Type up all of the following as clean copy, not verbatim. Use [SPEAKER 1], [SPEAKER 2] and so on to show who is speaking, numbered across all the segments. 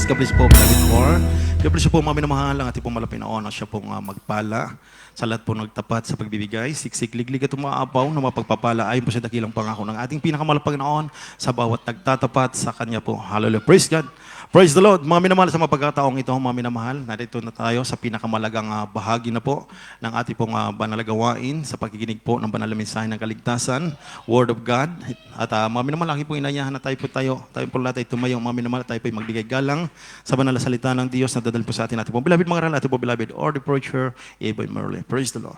[SPEAKER 1] Jesus. God bless po, beloved Lord. God bless po, mga minamahal ang ating pong malapit na oras. Siya pong magpala sa lahat po nagtapat sa pagbibigay, siksik, liglig at umaapaw na mapagpapala ayon po sa dakilang pangako ng ating pinakamalapag na oon sa bawat nagtatapat sa Kanya po. Hallelujah. Praise God. Praise the Lord. Mga minamahal, sa mga pagkataong ito, mga minamahal, narito na tayo sa pinakamalagang bahagi na po ng ating pong banal na gawain sa pakikinig po ng banal na mensahe ng kaligtasan, Word of God. At mga minamahal, lagi po inayahan na tayo po lahat ay tumayo, mga minamahal, tayo po ay magbigay galang sa banal na salita ng Diyos na dadal po sa atin. Ating pong beloved mga ral, ating pong beloved or the preacher, Eboy Merle. Praise the Lord.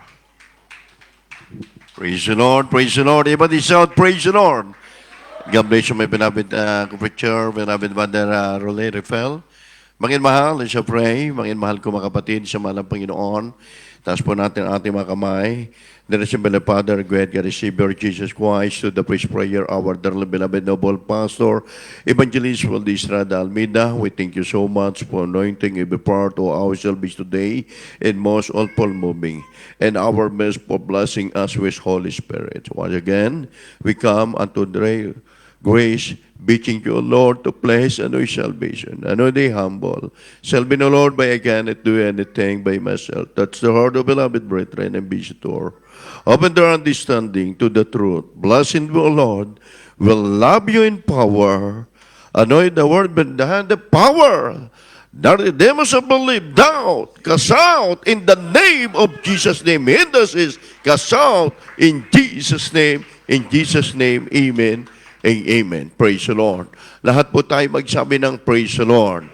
[SPEAKER 2] Praise the Lord, praise the Lord. Everybody shout, praise the Lord. God bless you, my beloved preacher, beloved Mother Rolly Refel. Mangin mahal, let's pray. Mangin mahal ko mga kapatid sa mahal ng Panginoon. Taas po natin ang ating mga kamay. Direction by the Father, God, Savior Jesus Christ, to the priest prayer, our dearly beloved noble pastor, Evangelist Valdez Estrada Almeida. We thank you so much for anointing every part of our service today, and most all moving, and our best for blessing us with Holy Spirit. Once again, we come unto the grace, beseeching you, Lord, to place and our salvation. And they humble. Shall be no Lord, by I cannot do anything by myself. Touch the heart of beloved brethren and visitor. Open their understanding to the truth. Blessed, O Lord, will love you in power. Anoint the word behind the power. That the demons of belief, doubt, cast out in the name of Jesus' name. Hindrances, cast out in Jesus' name. In Jesus' name, amen. Amen. Praise the Lord. Lahat po tayo magsabi ng praise the Lord.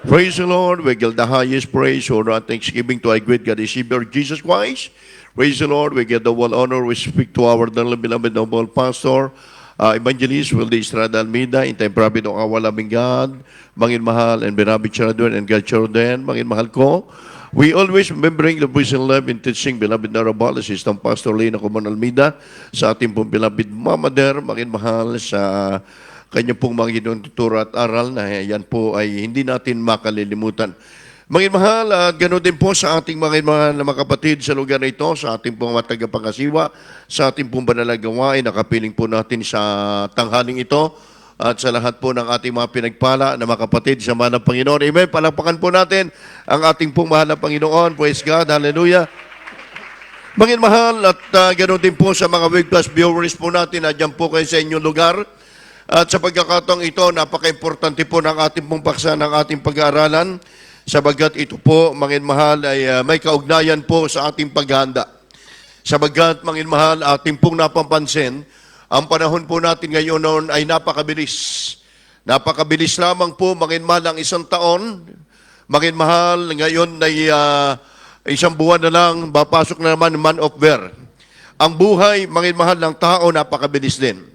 [SPEAKER 2] Praise the Lord. We give the highest praise or thanksgiving to our great God, the Savior Jesus Christ. Praise the Lord. We give the all honor. We speak to our dearly beloved noble pastor, Evangelist Valdez Estrada Almeida, in time prophet of our loving God, mangin mahal and beloved children and godchildren, mangin mahal ko. We always remembering the voice and love in teaching beloved Narabal, Assistant Pastor Lena Coman Almeida, sa ating pong beloved Mama Der, mangin mahal sa kanya pong mga tuturo at aral na yan po ay hindi natin makalilimutan. Mangin mahal, ganoon din po sa ating mga kapatid sa lugar na ito, sa ating pong mga tagapangasiwa, sa ating pong banal na gawain, nakapiling po natin sa tanghaling ito, at sa lahat po ng ating mga pinagpala na mga kapatid sa mahal ng Panginoon. Amen. Palakpakan po natin ang ating pong mahal ng Panginoon. Praise God. Hallelujah. Mangin mahal, at ganoon din po sa mga Web Plus viewers po natin na dyan po kayo sa inyong lugar. At sa pagkakataong ito, napaka-importante po ng ating pong paksa ng ating pag-aaralan. Sabagat ito po, mangin mahal, ay may kaugnayan po sa ating paghahanda. Sabagat, mangin mahal, ating pong napapansin, ang panahon po natin ngayon noon ay napakabilis. Napakabilis lamang po, mangin mahal, ang isang taon. Mangin mahal, ngayon ay isang buwan na lang, papasok na naman month of bear. Ang buhay, mangin mahal, ng tao, napakabilis din.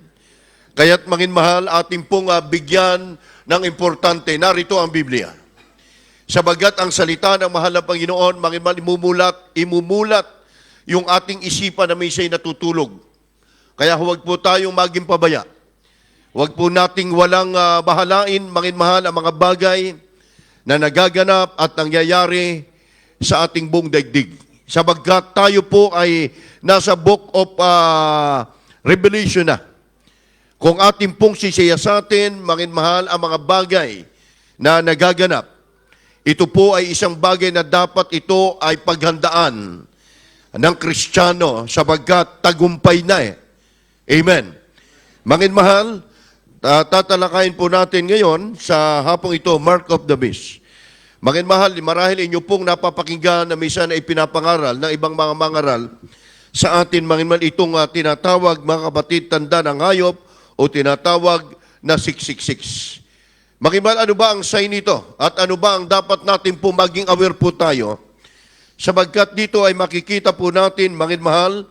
[SPEAKER 2] Kaya't, mangin mahal, ating pong bigyan ng importante. Narito ang Biblia. Sabagat ang salita ng mahal na Panginoon, mangin mahal, imumulat yung ating isipan na may siya'y natutulog. Kaya huwag po tayong maging pabaya. Huwag po nating walang bahalain, mangin mahal, ang mga bagay na nagaganap at nangyayari sa ating buong daigdig. Sabagat tayo po ay nasa book of Revelation na. Kung ating pong sisiyasatin, mangin mahal, ang mga bagay na nagaganap, ito po ay isang bagay na dapat ito ay paghandaan ng Kristiyano sabagat tagumpay na eh. Amen. Mangin mahal, tatalakayin po natin ngayon sa hapong ito, Mark of the Beast. Mangin mahal, marahil inyo pong napapakinggan na minsan ay pinapangaral ng ibang mga mangaral sa atin, mangin mahal, itong tinatawag, mga kapatid, tanda ng hayop o tinatawag na 666. Makimal, ano ba ang sign nito? At ano ba ang dapat natin po maging aware po tayo? Sabagkat dito ay makikita po natin, mangin mahal,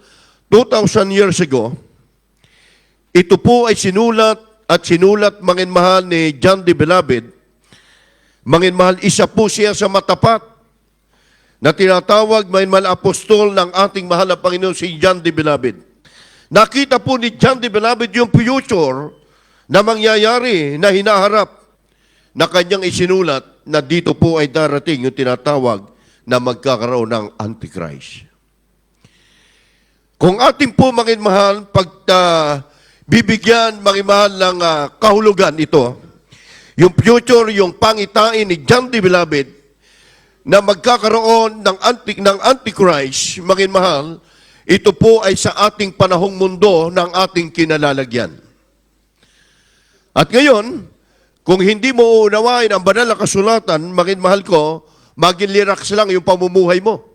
[SPEAKER 2] 2,000 years ago, ito po ay sinulat, mangin mahal, ni John the Beloved. Mangin mahal, isa po siya sa matapat na tinatawag, mangin mahal, apostol ng ating mahal na Panginoon, si John the Beloved. Nakita po ni John the Beloved yung future na mangyayari, na hinaharap, na kanyang isinulat na dito po ay darating yung tinatawag na magkakaroon ng Antichrist. Kung ating po, mangin mahal, bibigyan, mangin mahal, ng kahulugan ito, yung future, yung pangitain ni John D. Beloved, na magkakaroon ng Antichrist, mga mahal, ito po ay sa ating panahong mundo ng ating kinalalagyan. At ngayon, kung hindi mo uunawain ang banal na kasulatan, mga mahal ko, maging liraks lang yung pamumuhay mo.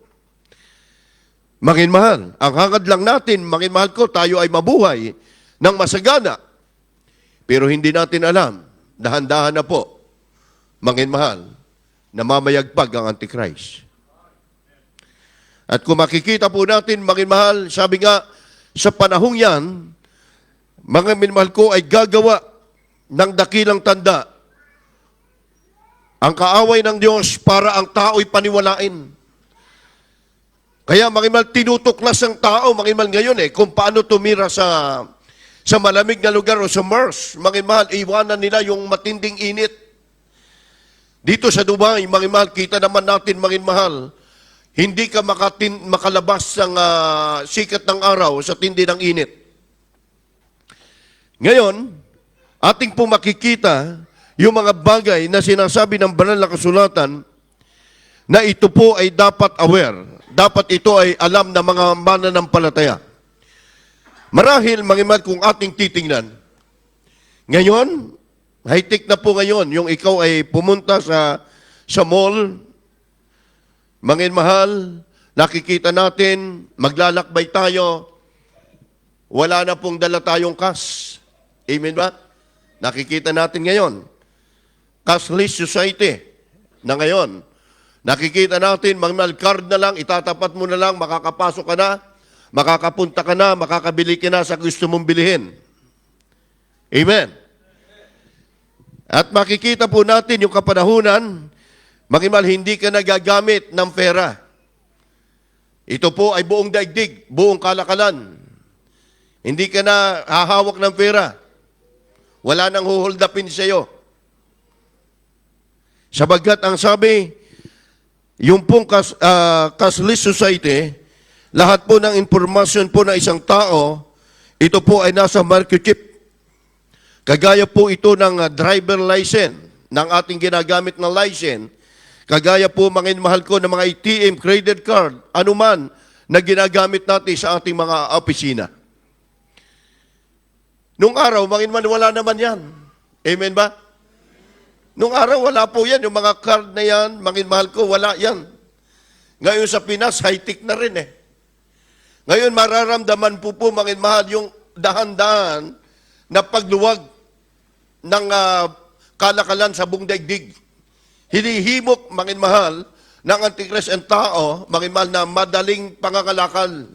[SPEAKER 2] Mga mahal, ang hangad lang natin, mga mahal ko, tayo ay mabuhay ng masagana. Pero hindi natin alam, dahan-dahan na po, mga mahal, na mamayagpag ang Antichrist. At kung makikita po natin, mga mahal, sabi nga, sa panahong yan, mga minamahal ko ay gagawa ng dakilang tanda. Ang kaaway ng Diyos para ang tao'y paniwalain. Kaya mga mahal, tinutuklas ang tao, mga mahal ngayon kung paano tumira sa malamig na lugar o sa Mars. Mga mahal, iwanan nila yung matinding init. Dito sa Dubai, mga mahal, kita naman natin, mga mahal, hindi ka makalabas ng sikat ng araw sa tindi ng init. Ngayon, ating po makikita yung mga bagay na sinasabi ng banal na kasulatan na ito po ay dapat aware. Dapat ito ay alam ng mga mananampalataya. Marahil, mga mahal, kung ating titingnan, ngayon, high-tech na po ngayon, yung ikaw ay pumunta sa mall, mga mahal, nakikita natin, maglalakbay tayo, wala na pong dala tayong cash. Amen ba? Nakikita natin ngayon. Cashless society na ngayon. Nakikita natin, mga mahal, card na lang, itatapat mo na lang, makakapasok ka na, makakapunta ka na, makakabili ka na sa gusto mong bilihin. Amen. At makikita po natin yung kapanahunan, mga mahal, hindi ka nagagamit ng pera. Ito po ay buong daigdig, buong kalakalan. Hindi ka na hahawak ng pera. Wala nang huholdapin sa iyo. Sabagat ang sabi, yung pong cashless society, lahat po ng impormasyon po ng isang tao, ito po ay nasa microchip. Kagaya po ito ng driver license, ng ating ginagamit na license, kagaya po mga mahal ko ng mga ATM, credit card, anuman na ginagamit natin sa ating mga opisina. Nung araw, wala naman yan. Amen ba? Nung araw, wala po yan. Yung mga card na yan, mahal ko, wala yan. Ngayon sa Pinas, high-tech na rin Ngayon, mararamdaman po mahal, yung dahan-dahan na pagluwag ng kalakalan sa buong daigdig. Hinihimok, mahal, ng Antichrist ang tao, mahal, na madaling pangangalakal.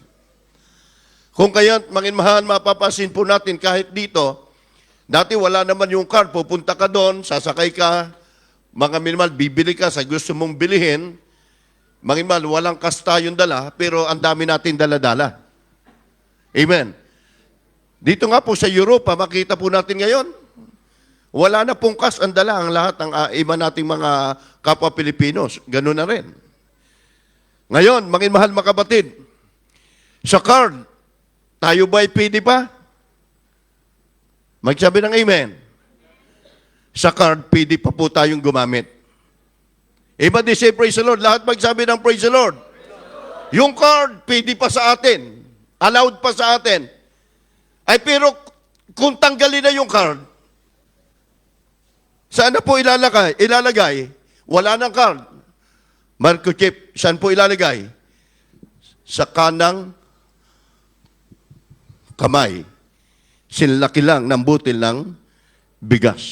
[SPEAKER 2] Kung kaya't, mahal, mapapasin po natin kahit dito, dati wala naman yung car, pupunta ka doon, sasakay ka, mga minimum, bibili ka sa gusto mong bilihin, minimum, walang kasta yung dala, pero ang dami natin dala-dala. Amen. Dito nga po sa Europa, makita po natin ngayon, wala na pong kas ang dala ang lahat ng iba nating mga kapwa Pilipinos. Ganun na rin. Ngayon, mahal mga kapatid, sa card, tayo ba'y pwede pa? Magsabi ng amen. Sa card, pwede pa po tayong gumamit. Iba di say praise the Lord. Lahat magsabi ng praise the Lord. Yung card, pwede pa sa atin. Allowed pa sa atin. Ay pero, kung tanggalin na yung card, saan na po ilalagay? Wala nang card. Microchip, saan po ilalagay? Sa kanang kamay. Sinlaki lang ng butil ng bigas.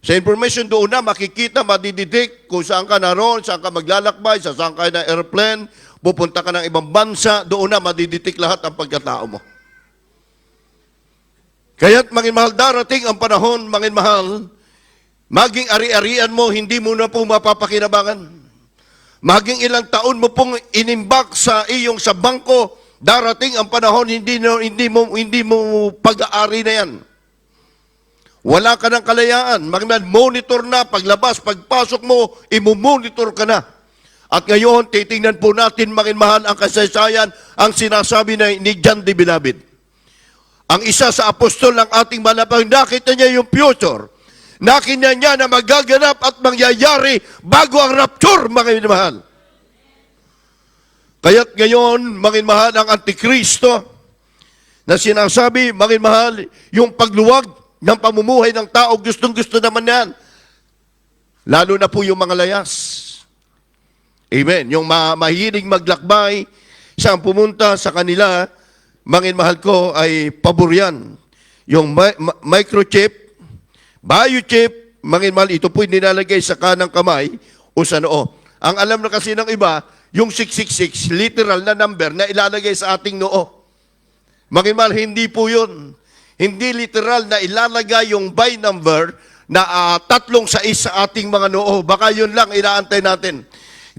[SPEAKER 2] Sa information doon na makikita, madididik kung saan ka naroon, saan ka maglalakbay, saan ka na airplane, pupunta ka ng ibang bansa, doon na madididik lahat ang pagkatao mo. Kaya't, mahal, darating ang panahon, mahal, maging ari-arian mo, hindi mo na po mapapakinabangan. Maging ilang taon mo pong inimbak sa iyong sa bangko, darating ang panahon, hindi mo pag-aari na yan. Wala ka ng kalayaan. Monitor na, paglabas, pagpasok mo, imumonitor ka na. At ngayon, titingnan po natin, mahal, ang kasaysayan, ang sinasabi ni John D. Beloved. Ang isa sa apostol ng ating malapang, nakita niya yung future. na kinanya na magaganap at mangyayari bago ang rapture, mga minamahal. Kaya't ngayon, mga minamahal, ang Antikristo na sinasabi, mga minamahal, yung pagluwag ng pamumuhay ng tao, gustong-gusto naman yan. Lalo na po yung mga layas. Amen. Yung mahilig maglakbay, saan pumunta sa kanila, mga minamahal ko, ay pabor yan. Yung microchip, biochip, mga minamahal, ito po nilalagay sa kanang kamay o sa noo. Ang alam na kasi ng iba, yung 666, literal na number na ilalagay sa ating noo. Mga minamahal, hindi po yun. Hindi literal na ilalagay yung by number na 3 sa ating mga noo. Baka yun lang inaantay natin.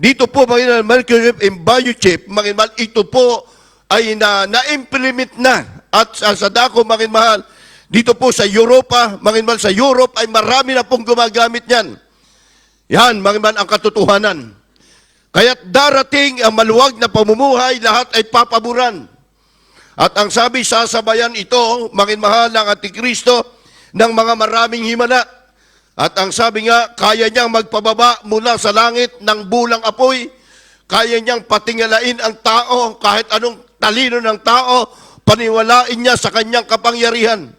[SPEAKER 2] Dito po, mga microchip and biochip, mga minamahal, ito po ay na-implement na. At sa dako, mga minamahal, dito po sa Europa, mga minamahal, sa Europe ay marami na pong gumagamit yan. Yan, mga minamahal, ang katotohanan. Kaya't darating ang maluwag na pamumuhay, lahat ay papaboran. At ang sabi, sasabayan ito, mga minamahal, ng Antikristo, ng mga maraming himala. At ang sabi nga, kaya niyang magpababa mula sa langit ng bulang apoy, kaya niyang patingalain ang tao, kahit anong talino ng tao, paniwalain niya sa kanyang kapangyarihan.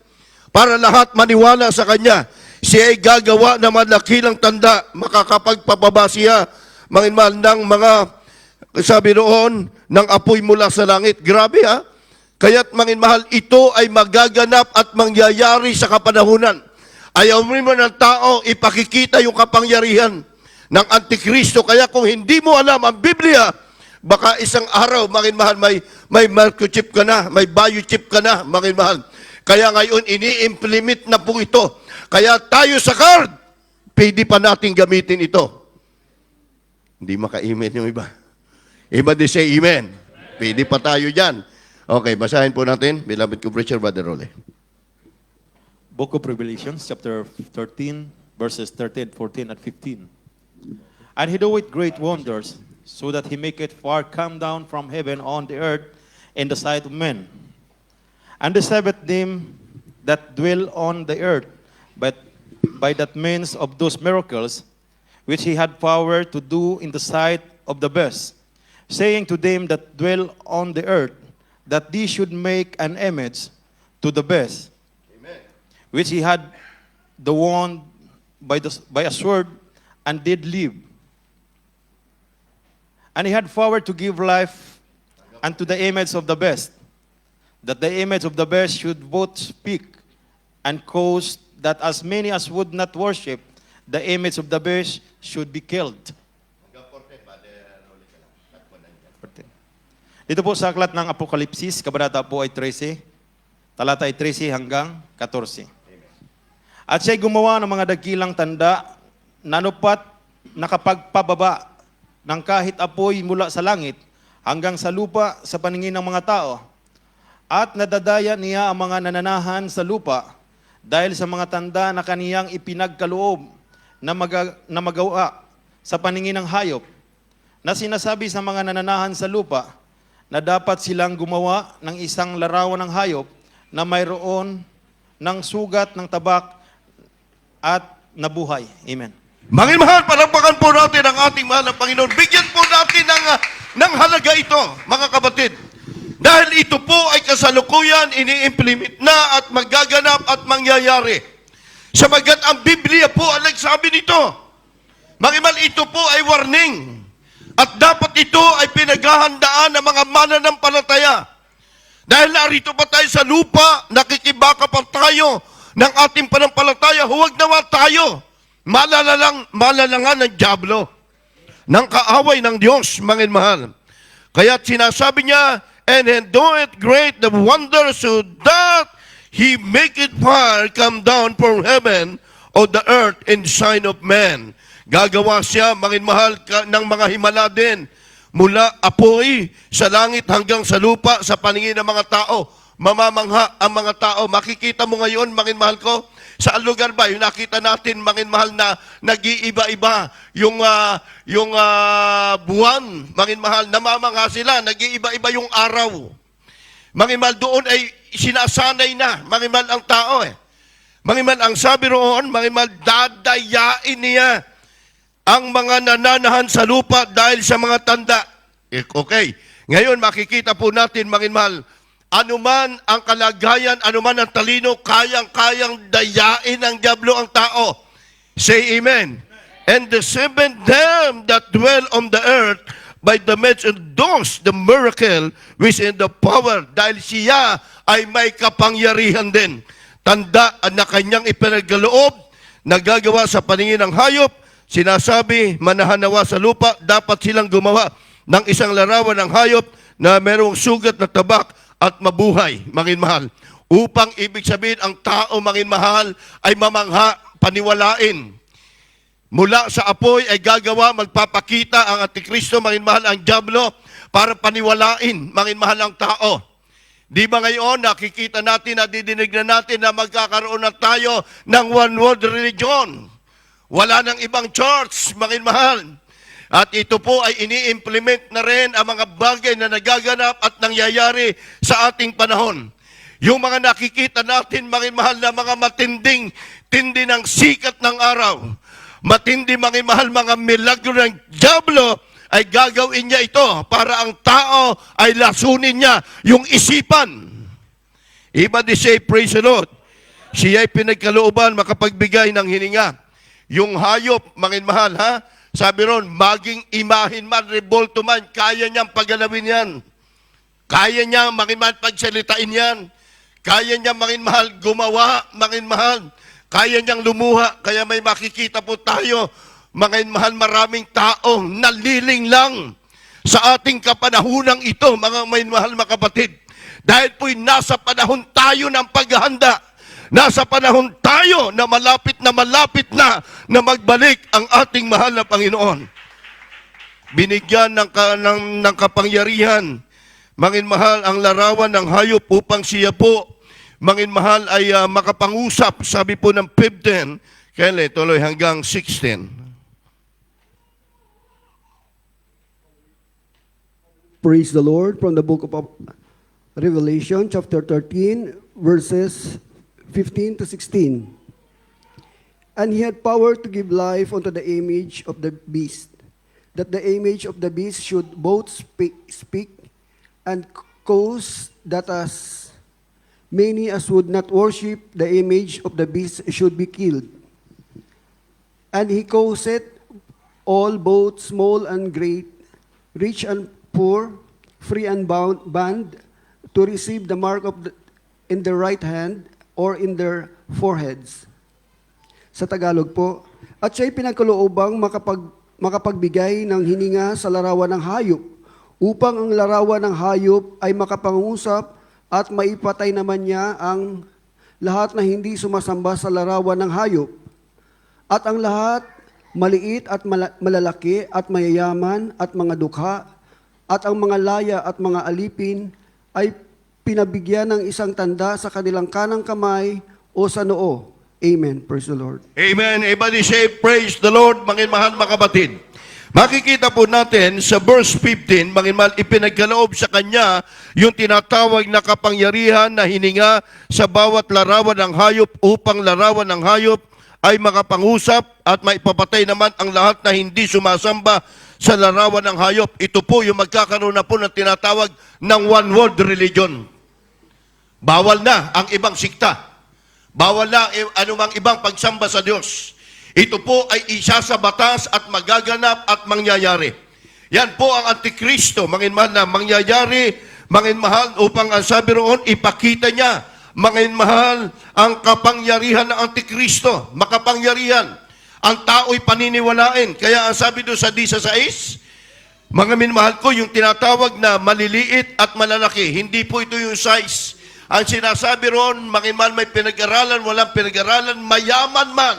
[SPEAKER 2] Para lahat maniwala sa kanya, siya ay gagawa ng malakilang tanda, makakapagpababa siya, mga minamahal, ng mga, sabi noon, ng apoy mula sa langit. Grabe ha? Kaya't mga minamahal, ito ay magaganap at mangyayari sa kapanahunan. Ayaw mo ng tao ipakikita yung kapangyarihan ng Antikristo. Kaya kung hindi mo alam ang Biblia, baka isang araw, mga minamahal, may microchip ka na, may biochip ka na, mga minamahal. Kaya ngayon, ini-implement na po ito. Kaya tayo sa card, pwede pa natin gamitin ito. Hindi maka-amen yung iba. Iba di say amen. Pwede pa tayo dyan. Okay, basahin po natin. Beloved ko, Preacher Brother Role.
[SPEAKER 1] Book of Revelations, chapter 13, verses 13, 14, and 15. And he doeth great wonders, so that he maketh fire come down from heaven on the earth in the sight of men. And deceiveth them that dwell on the earth, but by that means of those miracles, which he had power to do in the sight of the best, saying to them that dwell on the earth, that they should make an image to the best, which he had the wand by a sword, and did live. And he had power to give life unto the image of the best, that the image of the best should both speak, and cause that as many as would not worship the image of the best should be killed. Dito po sa aklat ng Apokalipsis, kabanata po ay 13, talata ay 13 hanggang 14. At siya'y gumawa ng mga dakilang tanda, nanupat, nakapagpababa ng kahit apoy mula sa langit hanggang sa lupa sa paningin ng mga tao. At nadadaya niya ang mga nananahan sa lupa dahil sa mga tanda na kaniyang ipinagkaloob na magawa sa paningin ng hayop, na sinasabi sa mga nananahan sa lupa na dapat silang gumawa ng isang larawan ng hayop na mayroon ng sugat ng tabak at nabuhay. Amen.
[SPEAKER 2] Mga mahal, palakpakan po natin ang ating mahal na Panginoon. Bigyan po natin ng halaga ito, mga kapatid. Dahil ito po ay kasalukuyan, ini-implement na at magaganap at mangyayari. Sabagat ang Biblia po ang nagsabi nito. Mga mahal, ito po ay warning. At dapat ito ay pinaghahandaan ng mga mananampalataya. Dahil narito pa tayo sa lupa, nakikibaka pa tayo ng ating panampalataya, huwag naman tayo malalangan ng dyablo, ng kaaway ng Diyos, mga mahal. Kaya sinasabi niya, and he doeth great the wonders, so that he maketh fire come down from heaven of the earth in sign of man. Gagawa siya, mga mahal, ng mga himala din, mula apoy sa langit hanggang sa lupa, sa paningin ng mga tao. Mamamangha ang mga tao. Makikita mo ngayon, mga mahal ko, saan lugar ba? Yung nakita natin, mga mahal, na nag-iiba-iba yung buwan, mga mahal, namamangha sila, nag-iiba-iba yung araw. Mga mahal, doon ay sinasanay na, mga mahal, ang tao eh. Mangimal ang sabi roon, mangimal dadayain niya ang mga nananahan sa lupa dahil sa mga tanda. Okay. Ngayon makikita po natin, mangimal, anuman ang kalagayan, anuman ang talino, kayang-kayang dayain ng diablo ang tao. Say amen. And the seven them that dwell on the earth by the means endorse the miracle which in the power, dahil siya ay may kapangyarihan din. Tanda na kanyang ipinagkaloob, nagagawa sa paningin ng hayop, sinasabi, manahanawa sa lupa, dapat silang gumawa ng isang larawan ng hayop na merong sugat na tabak at mabuhay, manginmahal. Upang ibig sabihin, ang tao, manginmahal, ay mamangha, paniwalain. Mula sa apoy ay gagawa, magpapakita ang Antikristo, manginmahal, ang diablo, para paniwalain, manginmahal, ang tao. Di ba ngayon, nakikita natin, nadidinig na natin na magkakaroon na tayo ng one world religion. Wala nang ibang church, manginmahal. At ito po ay ini-implement na rin ang mga bagay na nagaganap at nangyayari sa ating panahon. Yung mga nakikita natin, manginmahal, na mga tindi ng sikat ng araw. Matindi, manginmahal, mga milagro ng diablo, ay gagawin niya ito para ang tao ay lasunin niya yung isipan. Iba di say, praise the Lord. Siya ay pinagkalooban makapagbigay ng hininga. Yung hayop, manginmahal, ha? Sabi ron, maging imahin man, revolto man, kaya niyang paggalawin yan. Kaya niya, manginmahal, pagsalitain yan. Kaya niya, manginmahal, gumawa, manginmahal. Kaya niyang lumuha, kaya may makikita po tayo, manginmahal, maraming tao naliling lang sa ating kapanahunang ito, mga manginmahal, mga kapatid. Dahil po'y nasa panahon tayo ng paghahanda. Nasa panahon tayo na malapit na magbalik ang ating mahal na Panginoon. Binigyan ng kapangyarihan, manginmahal, ang larawan ng hayop upang siya po, manginmahal, ay makapangusap. Sabi po ng 15, kaya tuloy hanggang 16.
[SPEAKER 3] Praise the Lord from the book of Revelation, chapter 13, verses 15 to 16. And he had power to give life unto the image of the beast, that the image of the beast should both speak and cause that as many as would not worship the image of the beast should be killed. And he caused all, both small and great, rich and poor, free and bond, to receive the mark in their right hand or in their foreheads. Sa Tagalog po, at siya'y pinagkaloobang makapagbigay ng hininga sa larawan ng hayop, upang ang larawan ng hayop ay makapangusap at maipatay naman niya ang lahat na hindi sumasamba sa larawan ng hayop. At ang lahat, maliit at malalaki at mayayaman at mga dukha, at ang mga laya at mga alipin ay pinabigyan ng isang tanda sa kanilang kanang kamay o sa noo. Amen. Praise the Lord.
[SPEAKER 2] Amen. Everybody say, praise the Lord, manginmahal, mga kapatid. Makikita po natin sa verse 15, manginmahal, ipinagkaloob sa kanya yung tinatawag na kapangyarihan na hininga sa bawat larawan ng hayop upang larawan ng hayop ay makapangusap at maipapatay naman ang lahat na hindi sumasamba sa larawan ng hayop. Ito po yung magkakaroon na po ng tinatawag ng one world religion. Bawal na ang ibang sikta. Bawal na anumang ibang pagsamba sa Diyos. Ito po ay isa sa batas at magaganap at mangyayari. Yan po ang Antikristo, manginmahal, na mangyayari, manginmahal, upang ang sabi roon, ipakita niya, manginmahal, ang kapangyarihan ng Antikristo, makapangyarihan. Ang tao'y paniniwalain. Kaya ang sabi doon sa 16, mga minmahal ko, yung tinatawag na maliliit at malalaki, hindi po ito yung size. Ang sinasabi roon, manginmahal, may pinag-aralan, walang pinag-aralan, mayaman man.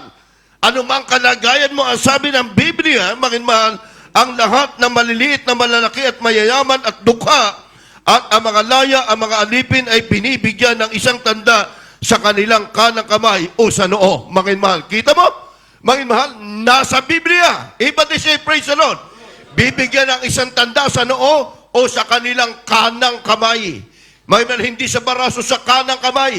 [SPEAKER 2] Anumang kalagayan mo, ang sabi ng Biblia, manginmahal, ang lahat na maliliit na malalaki at mayayaman at dukha, at ang mga laya, ang mga alipin ay binibigyan ng isang tanda sa kanilang kanang kamay o sa noo. Manginmahal, kita mo? Manginmahal, nasa Biblia. Iba din siya, praise the Lord. Bibigyan ng isang tanda sa noo o sa kanilang kanang kamay. Manginmahal, hindi sa baraso, sa kanang kamay.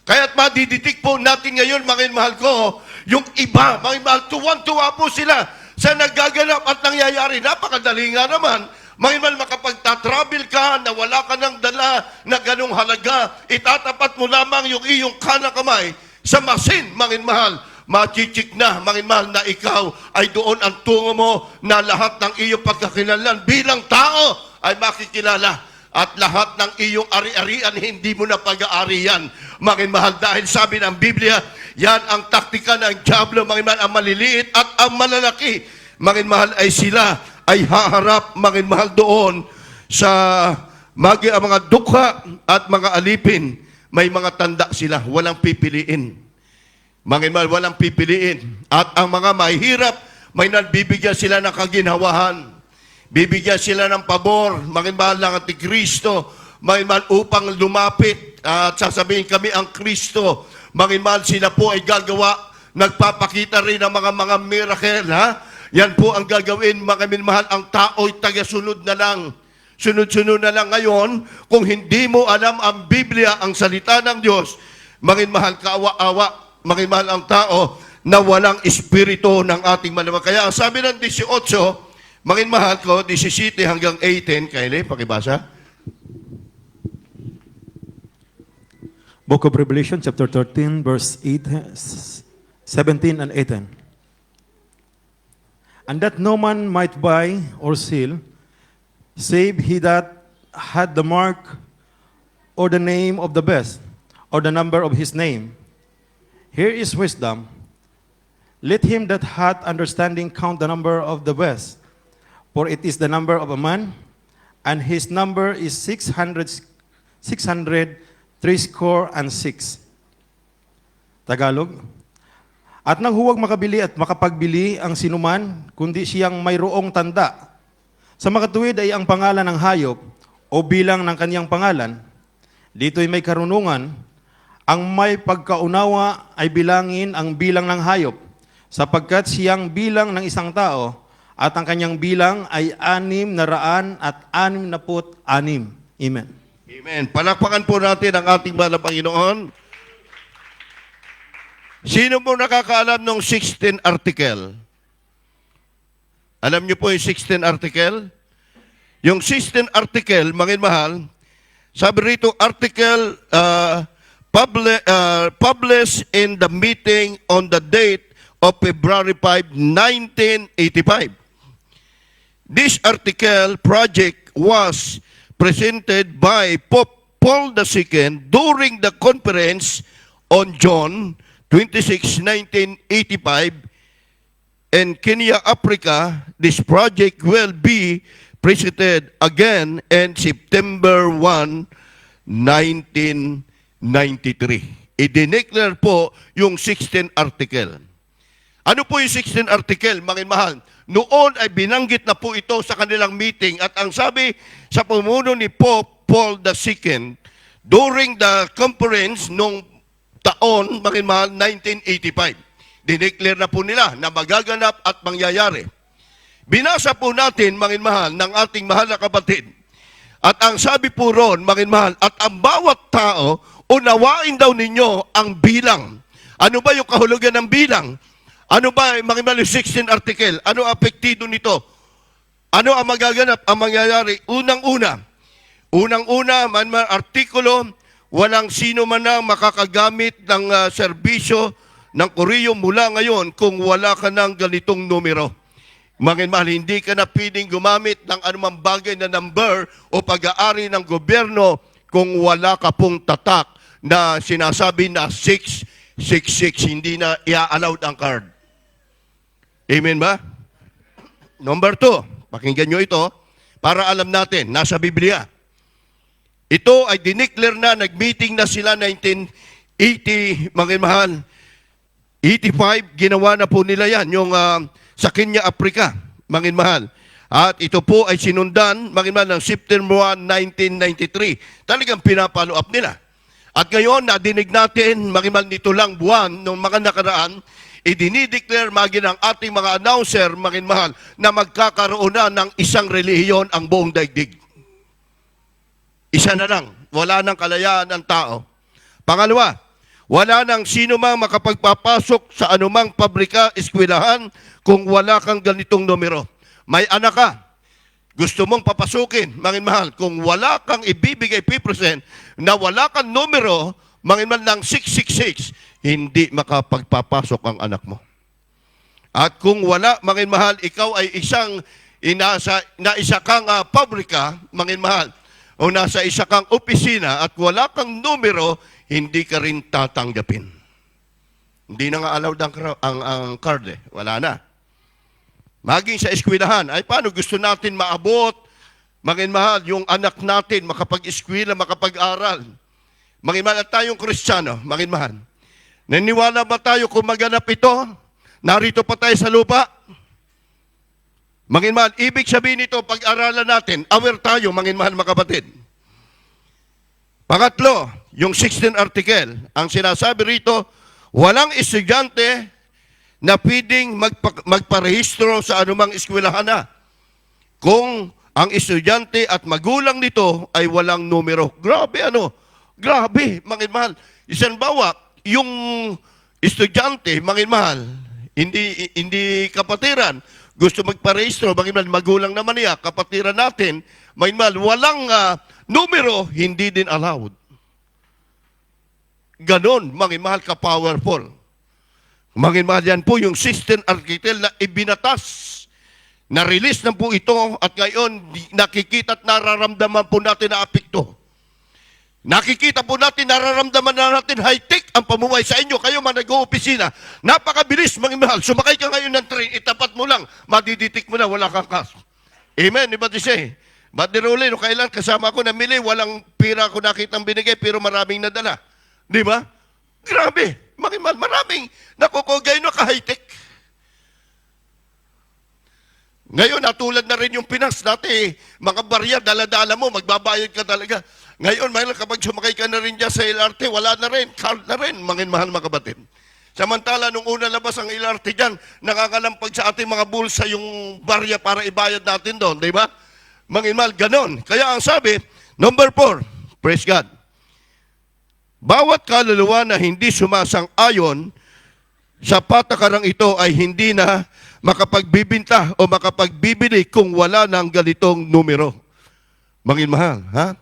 [SPEAKER 2] Kaya't madiditik po natin ngayon, mga mahal ko, yung iba, mga mahal, tuwang-tuwa po sila sa nagaganap at nangyayari. Napakadali nga naman. Mga mahal, makapagtatravel ka na wala ka ng dala na ganong halaga, itatapat mo lamang yung iyong kanang kamay sa masin, mga mahal. Machichik na, mga mahal, na ikaw ay doon ang tungo mo na lahat ng iyong pagkakilanlan bilang tao ay makikilala. At lahat ng iyong ari-arian, hindi mo na pag-aarian, mga mahal. Dahil sabi ng Biblia, yan ang taktika ng dyablo, mga mahal, ang maliliit at ang malalaki. Mga mahal, ay sila ay haharap, mga mahal, doon sa mga dukha at mga alipin. May mga tanda sila, walang pipiliin. Mga mahal, walang pipiliin. At ang mga mahirap, may nagbibigyan sila ng kaginhawahan. Bibigyan sila ng pabor, mga mahal ng Antikristo, mga mahal upang lumapit at sasabihin kami ang Kristo. Mga mahal, sila po ay gagawa, nagpapakita rin ng mga miracle, ha? Yan po ang gagawin, mga mahal, ang tao'y tagasunod na lang. Sunod-sunod na lang ngayon, kung hindi mo alam ang Biblia, ang salita ng Diyos, mga mahal, kaawa-awa, mga mahal ang tao na walang espiritu ng ating malamang. Kaya sabi ng 18, mga mahal ko, 17 hanggang 18, Kylie, pakibasa.
[SPEAKER 1] Book of Revelation, chapter 13, verse 17 and 18. And that no man might buy or sell, save he that had the mark or the name of the beast, or the number of his name. Here is wisdom. Let him that hath understanding count the number of the beast, for it is the number of a man, and his number is 636. Tagalog. At nang huwag makabili at makapagbili ang sinuman, kundi siyang mayroong tanda. Sa makatuwid ay ang pangalan ng hayop o bilang ng kaniyang pangalan. Dito'y may karunungan. Ang may pagkaunawa ay bilangin ang bilang ng hayop, sapagkat siyang bilang ng isang tao, at ang kanyang bilang ay 666. Amen.
[SPEAKER 2] Amen. Palakpakan po natin ang ating mahal na Panginoon. Sino po nakakaalam ng 16 article? Alam niyo po yung 16 article? Yung 16 article, mga mahal, sabi rito, article published in the meeting on the date of February 5, 1985. This article project was presented by Pope Paul II during the conference on June 26, 1985 in Kenya, Africa. This project will be presented again in September 1, 1993. I-declare po yung 16 article. Ano po yung 16 article, mga mahal? Noon ay binanggit na po ito sa kanilang meeting at ang sabi sa pumuno ni Pope Paul II during the conference nung taon, mga mahal, 1985. Dineclare na po nila na magaganap at mangyayari. Binasa po natin, mga mahal, ng ating mahal na kapatid. At ang sabi po ron, mga mahal, at ang bawat tao, unawain daw ninyo ang bilang. Ano ba yung kahulugan ng bilang? Ano ba, mga mahal, 16 article? Ano apektido nito? Ano ang magaganap, ang mangyayari? Unang-una, artikulo, walang sino man ang makakagamit ng serbisyo ng Koreo mula ngayon kung wala ka ng ganitong numero. Mga mahal, hindi ka na pwedeng gumamit ng anumang bagay na number o pag-aari ng gobyerno kung wala ka pong tatak na sinasabi na 666. Hindi na i-allowed ang card. Amen ba? Number 2, pakinggan nyo ito para alam natin, nasa Biblia. Ito ay dineclare na, nag-meeting na sila 1980, mga mahal. 85, ginawa na po nila yan, yung sa Kenya, Africa, mga mahal. At ito po ay sinundan, mga mahal, ng September 1, 1993. Talagang pinapalo up nila. At ngayon, nadinig natin, mga mahal, nito lang buwan, nung mga nakaraan, idinideclare maging ang ating mga announcer, mga mahal, na magkakaroon na ng isang relihiyon ang buong daigdig. Isa na lang. Wala nang kalayaan ng tao. Pangalawa, Wala nang sino mang makapagpapasok sa anumang pabrika, eskwelahan, kung wala kang ganitong numero. May anak ka, gusto mong papasukin, mangin mahal, kung wala kang ibibigay 5% na wala kang numero, mangin mahal ng 666, hindi makapagpapasok ang anak mo. At kung wala, mangin mahal, ikaw ay na isa kang pabrika, mangin mahal, o nasa isa kang opisina at wala kang numero, hindi ka rin tatanggapin. Hindi na nga allowed ang card eh. Wala na. Maging sa eskwelahan, ay paano gusto natin maabot, mangin mahal, yung anak natin makapag-eskwela, makapag-aral. Mangin mahal, at tayong Kristiyano, mangin mahal. Naniwala ba tayo kung maganap ito? Narito pa tayo sa lupa? Mangin mahal, ibig sabihin nito, pag-aralan natin, aware tayo, mangin mahal mga kapatid. Pangatlo, yung 16 article, ang sinasabi rito, walang estudyante na pwedeng magparehistro sa anumang eskwelahan na kung ang estudyante at magulang nito ay walang numero. Grabe ano? Grabe, mangin mahal. Isang bawa, yung estudyante, mangin mahal, hindi kapatiran, gusto magparehistro, mangin mahal, magulang naman niya, kapatiran natin, mangin mahal, walang numero, hindi din allowed. Ganon, mangin mahal, ka-powerful. Mangin mahal, yan po yung system architect na ibinatas. Na-release na po ito at ngayon nakikita at nararamdaman po natin na apekto. Nakikita po natin, nararamdaman na natin high-tech ang pamumuhay sa inyo. Kayo man nag-oopisina, napakabilis, mangin mahal. Sumakay ka ngayon ng train, itapat mo lang, madiditik mo na, wala kang cash. Amen, di ba di siya? Ba't di Rolly, no, kailan kasama ko namili, walang pira ko nakitang binigay, pero maraming nadala. Di ba? Grabe, mangin mahal, maraming nakukugay na ka-high-tech. Ngayon, natulad na rin yung Pinas dati, mga barya, dala-dala mo, magbabayad ka talaga. Ngayon, mayroon kapag sumakay ka na rin dyan sa LRT, wala na rin, card na rin, mangin mahal mga kapatid. Samantala, nung una labas ang LRT dyan, nakakalampag sa ating mga bulsa yung barya para ibayad natin doon, di ba? Mangin mahal, ganon. Kaya ang sabi, number 4, praise God, bawat kaluluwa na hindi sumasang-ayon sa patakarang ito ay hindi na makapagbibinta o makapagbibili kung wala ng ganitong numero. Mangin mahal, ha?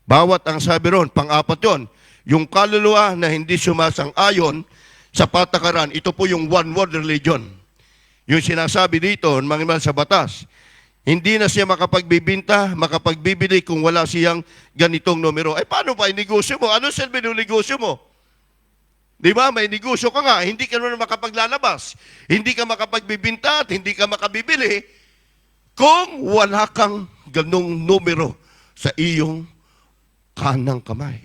[SPEAKER 2] Bawat ang sabi ron, pang-apat yun, yung kaluluwa na hindi sumasang-ayon sa patakaran, ito po yung one-world religion. Yung sinasabi dito, mangin mahal, sa batas, hindi na siya makapagbibinta, makapagbibili kung wala siyang ganitong numero. Eh paano pa, negosyo mo? Ano silbi ng negosyo mo? Di ba? May negosyo ka nga, hindi ka naman makapaglalabas, hindi ka makapagbibinta at hindi ka makabibili kung wala kang ganong numero sa iyong kanang kamay.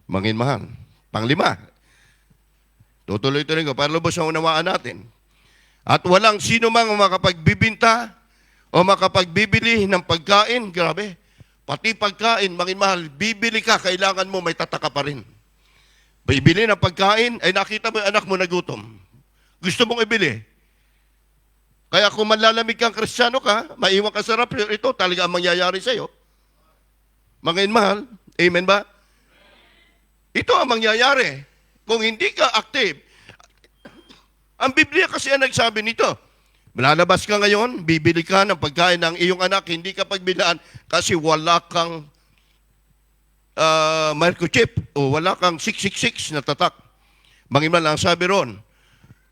[SPEAKER 2] Mangin mahal. Panglima, tutuloy-tuloy ko para lubos ang unawaan natin. At walang sino mang makapagbibinta o makapagbibili ng pagkain, grabe, pati pagkain, mangin mahal, bibili ka, kailangan mo may tataka pa rin. Bibili ng pagkain, ay nakita mo yung anak mo nagutom. Gusto mong ibili. Kaya kung manlalamig kang Kristiyano ka, maiwan ka sa rapyo, ito talaga ang mangyayari sa'yo. Mangin mahal, amen ba? Ito ang mangyayari. Kung hindi ka active, ang Biblia kasi ang nagsabi nito. Lalabas ka ngayon, bibili ka ng pagkain ng iyong anak, hindi ka pagbilaan kasi wala kang microchip o wala kang 666 na tatak. Mangin mahal, ang sabi ron.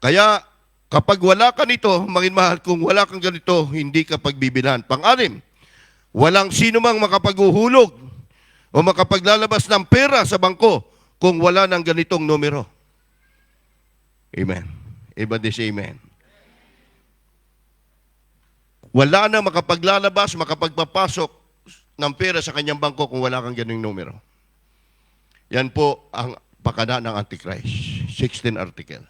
[SPEAKER 2] Kaya kapag wala ka nito, mangin mahal, kung wala kang ganito, hindi ka pagbibilan. Pang-anim, walang sino mang makapaghuhulog o makapaglalabas ng pera sa bangko kung wala ng ganitong numero. Amen. Everybody say amen. Wala na makapaglalabas, makapagpapasok ng pera sa kanyang bangko kung wala kang ganung numero. Yan po ang pakana ng Antichrist. 16 article.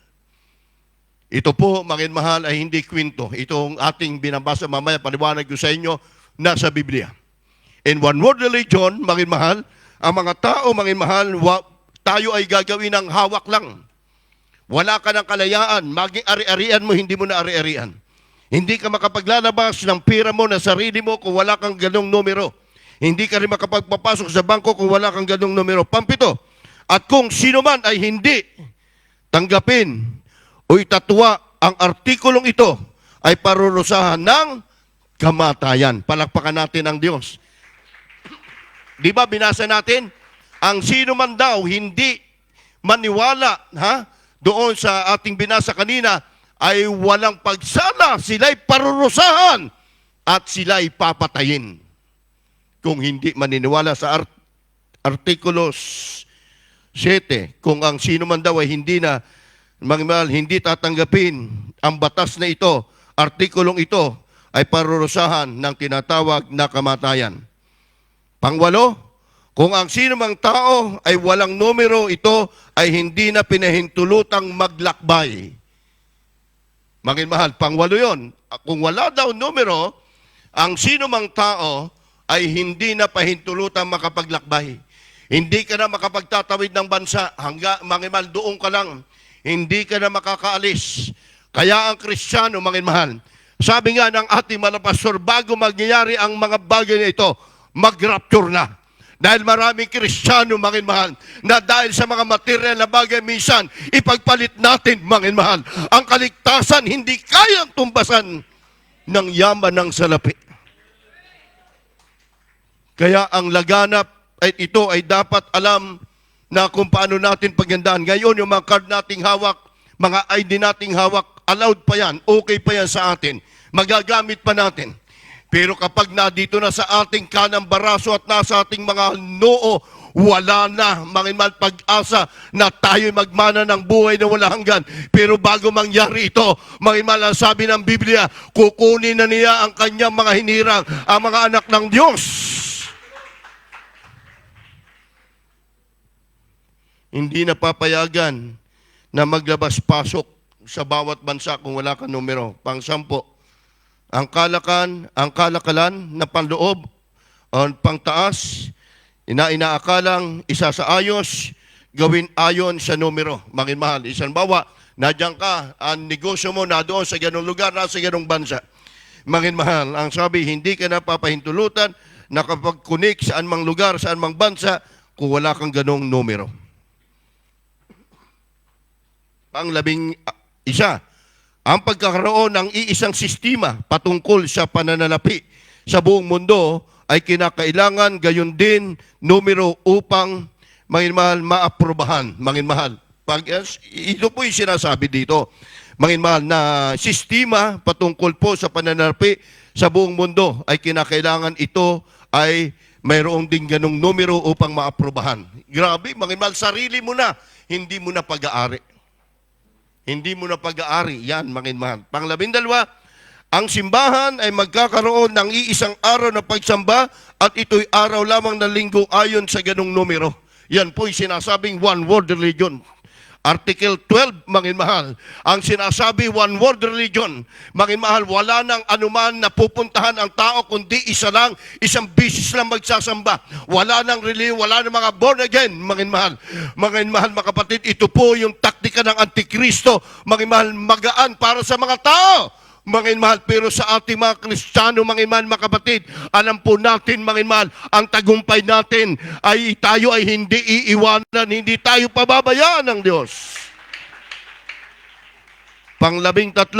[SPEAKER 2] Ito po, mangin mahal, ay hindi kwento. Itong ating binabasa mamaya, paliwanag ko sa inyo, nasa Biblia. In one word religion, mangin mahal, ang mga tao, mangin mahal, tayo ay gagawin ng hawak lang. Wala ka ng kalayaan. Maging ari-arian mo, hindi mo na ari-arian. Hindi ka makapaglalabas ng pera mo na sarili mo kung wala kang ganong numero. Hindi ka rin makapagpapasok sa bangko kung wala kang ganong numero. Pampito, At kung sino man ay hindi tanggapin o itatwa ang artikulong ito, ay parurusahan ng kamatayan. Palakpakan natin ang Diyos. Di ba binasa natin? Ang sino man daw hindi maniwala doon sa ating binasa kanina ay walang pagsala, sila'y parurusahan at sila'y papatayin. Kung hindi maniniwala sa Artikulo 7, kung ang sino man daw ay hindi tatanggapin ang batas na ito, artikulong ito, ay parurusahan ng tinatawag na kamatayan. Pangwalo, kung ang sino mang tao ay walang numero, ito ay hindi na pinahintulutang maglakbay. Mahal, pangwalo yon. Kung wala daw numero, ang sino mang tao ay hindi na pahintulutang makapaglakbay. Hindi ka na makapagtatawid ng bansa, mahal, doon ka lang. Hindi ka na makakaalis. Kaya ang Kristiyano, mahal, sabi nga ng ating mga pastor, bago mangyayari ang mga bagay na ito, mag-rapture na. Dahil maraming Kristiyano, mahal, na dahil sa mga material na bagay minsan, ipagpalit natin, mahal. Ang kaligtasan, hindi kayang tumbasan ng yaman ng salapi. Kaya ang laganap ay ito ay dapat alam na kung paano natin pagandaan. Ngayon, yung mga card nating hawak, mga ID nating hawak, allowed pa yan, okay pa yan sa atin. Magagamit pa natin. Pero kapag nandito na sa ating kanang baraso at nasa ating mga noo, wala na, mahal, pag-asa na tayo magmana ng buhay na wala hanggan. Pero bago mangyari ito, mahal, ang sabi ng Biblia, kukunin na niya ang kanyang mga hinirang, ang mga anak ng Diyos. Hindi na papayagan na maglabas-pasok sa bawat bansa kung wala kang numero. Pang-sampo, ang kalakalan na panloob, ang pangtaas, inaakalang isa sa ayos, gawin ayon sa numero. Mahal, isang bawa, nadyan ka, ang negosyo mo na doon sa ganong lugar, nasa ganong bansa. Mahal, ang sabi, hindi ka na papahintulutan na kapag kunik sa anumang lugar, sa anumang bansa, kung wala kang ganong numero. Pang-11, ang pagkakaroon ng iisang sistema patungkol sa pananalapi sa buong mundo ay kinakailangan gayon din numero upang mahal, maaprubahan. Mahal, ito po yung sinasabi dito. Mahal, na sistema patungkol po sa pananalapi sa buong mundo ay kinakailangan ito ay mayroong din ganong numero upang maaprubahan. Grabe, mahal, sarili mo na, hindi mo na pag-aari. Hindi mo na pag-aari. Yan, mahal. Pang-12, ang simbahan ay magkakaroon ng iisang araw na pagsamba at ito'y araw lamang ng linggo ayon sa ganong numero. Yan po'y sinasabing one world religion. Article 12, mahal. Ang sinasabi, one world religion. Mahal, wala nang anuman na pupuntahan ang tao kundi isa lang, isang bisis lang magsasamba. Wala nang religion, wala nang mga born again, mahal. Mahal, mga kapatid, ito po yung taktika ng Antikristo. Mahal, magaan para sa mga tao. Mahal, pero sa ating mga Kristiyano, mahal, mga kapatid, alam po natin, mahal, ang tagumpay natin ay tayo ay hindi iiwanan, hindi tayo pababayaan ng Diyos. Pang-13,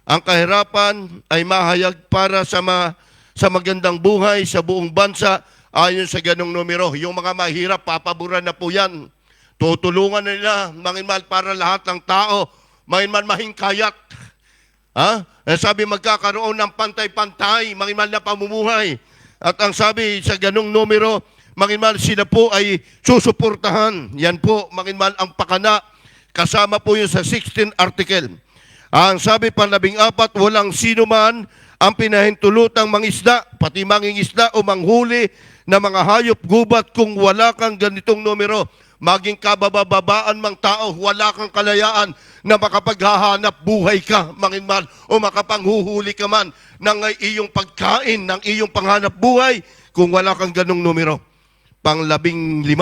[SPEAKER 2] ang kahirapan ay mahayag para sa magandang buhay sa buong bansa ayon sa ganong numero. Yung mga mahirap, papaboran na po yan. Tutulungan na nila, mahal, para lahat ng tao, mahal, mahingkayat. Sabi magkakaroon ng pantay-pantay, mahal na pamumuhay. At ang sabi sa ganong numero, mahal, sila po ay susuportahan. Yan po, mahal, ang pakana. Kasama po yun sa 16 article. Ang sabi pang-14, walang sino man ang pinahintulutang mangisda, pati mangingisda o manghuli na mga hayop gubat kung wala kang ganitong numero. Maging kabababaan mang tao, wala kang kalayaan na makapaghahanap buhay ka, mahal, o makapanghuhuli ka man ng iyong pagkain, ng iyong panghanap buhay, kung wala kang ganong numero. Pang-15,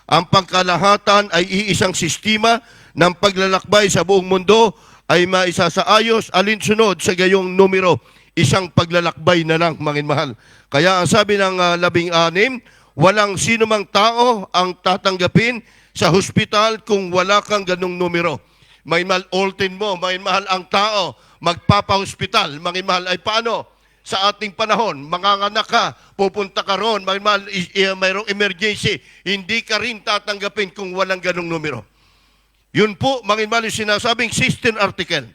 [SPEAKER 2] ang pangkalahatan ay iisang sistema ng paglalakbay sa buong mundo ay maisasaayos alinsunod sa gayong numero. Isang paglalakbay na lang, mahal. Kaya ang sabi ng 16, Walang sino mang tao ang tatanggapin sa hospital kung wala kang ganong numero. May mahal, ultin mo, may mahal ang tao, magpapa-hospital, may mahal ay paano? Sa ating panahon, manganganak ka, pupunta ka ron, may mahal, mayroong emergency, hindi ka rin tatanggapin kung walang ganong numero. Yun po, mga mahal, yung sinasabing 16 article,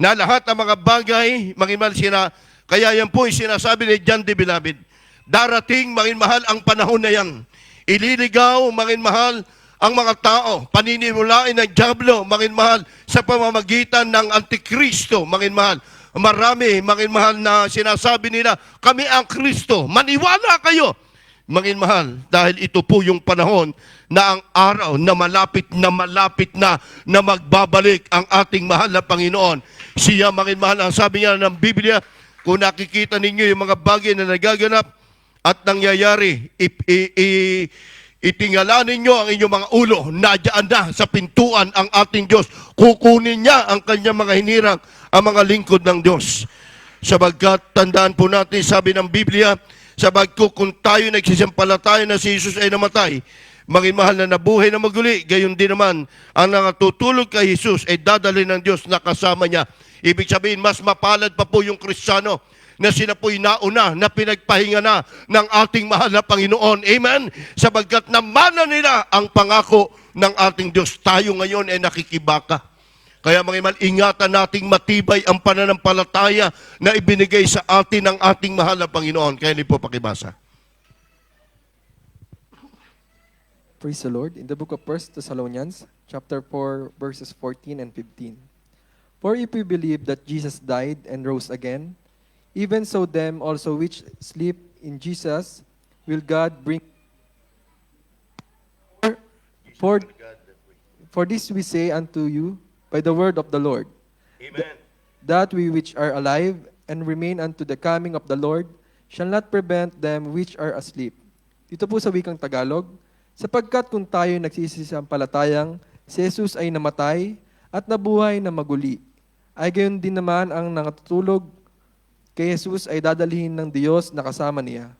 [SPEAKER 2] na lahat ng mga bagay, mga mahal, kaya yan po yung sinasabi ni John D. Beloved, darating, mga mahal, ang panahon na yan. Ililigaw, mga mahal, ang mga tao, paninimulain ng Diablo, mga mahal, sa pamamagitan ng Antikristo, mga mahal. Marami, mga mahal, na sinasabi nila, kami ang Kristo, maniwala kayo. Mga mahal, dahil ito po yung panahon na ang araw na malapit na magbabalik ang ating mahal na Panginoon. Siya, mga mahal, ang sabi niya ng Biblia, kung nakikita ninyo yung mga bagay na nagaganap at nangyayari, itingala ninyo ang inyong mga ulo, nadyan na sa pintuan ang ating Diyos. Kukunin niya ang kanyang mga hinirang, ang mga lingkod ng Diyos. Sabagkat tandaan po natin, sabi ng Biblia, sabagkat kung tayo nagsisampalataya na si Jesus ay namatay, maging mahal na nabuhay na maguli, gayon din naman, ang nakatutulog kay Jesus ay dadalhin ng Diyos na kasama niya. Ibig sabihin, mas mapalad pa po yung Kristiyano na sila po'y nauna, na pinagpahinga na ng ating mahal na Panginoon. Amen? Sabagkat namana nila ang pangako ng ating Diyos. Tayo ngayon ay nakikibaka. Kaya mga iman, ingatan nating matibay ang pananampalataya na ibinigay sa atin ng ating mahal na Panginoon. Kaya hindi po pakibasa.
[SPEAKER 4] Praise the Lord. In the book of 1 Thessalonians, chapter 4, verses 14 and 15. For if we believe that Jesus died and rose again, even so them also which sleep in Jesus will God bring. For this we say unto you by the word of the Lord,
[SPEAKER 2] Amen.
[SPEAKER 4] that we which are alive and remain unto the coming of the Lord shall not prevent them which are asleep. Dito po sa wikang Tagalog, sapagkat kung tayo nagsisisampalatayang si Jesus ay namatay at nabuhay na maguli, ay gayon din naman ang nakatutulog kay Jesus ay dadalhin ng Diyos na kasama niya.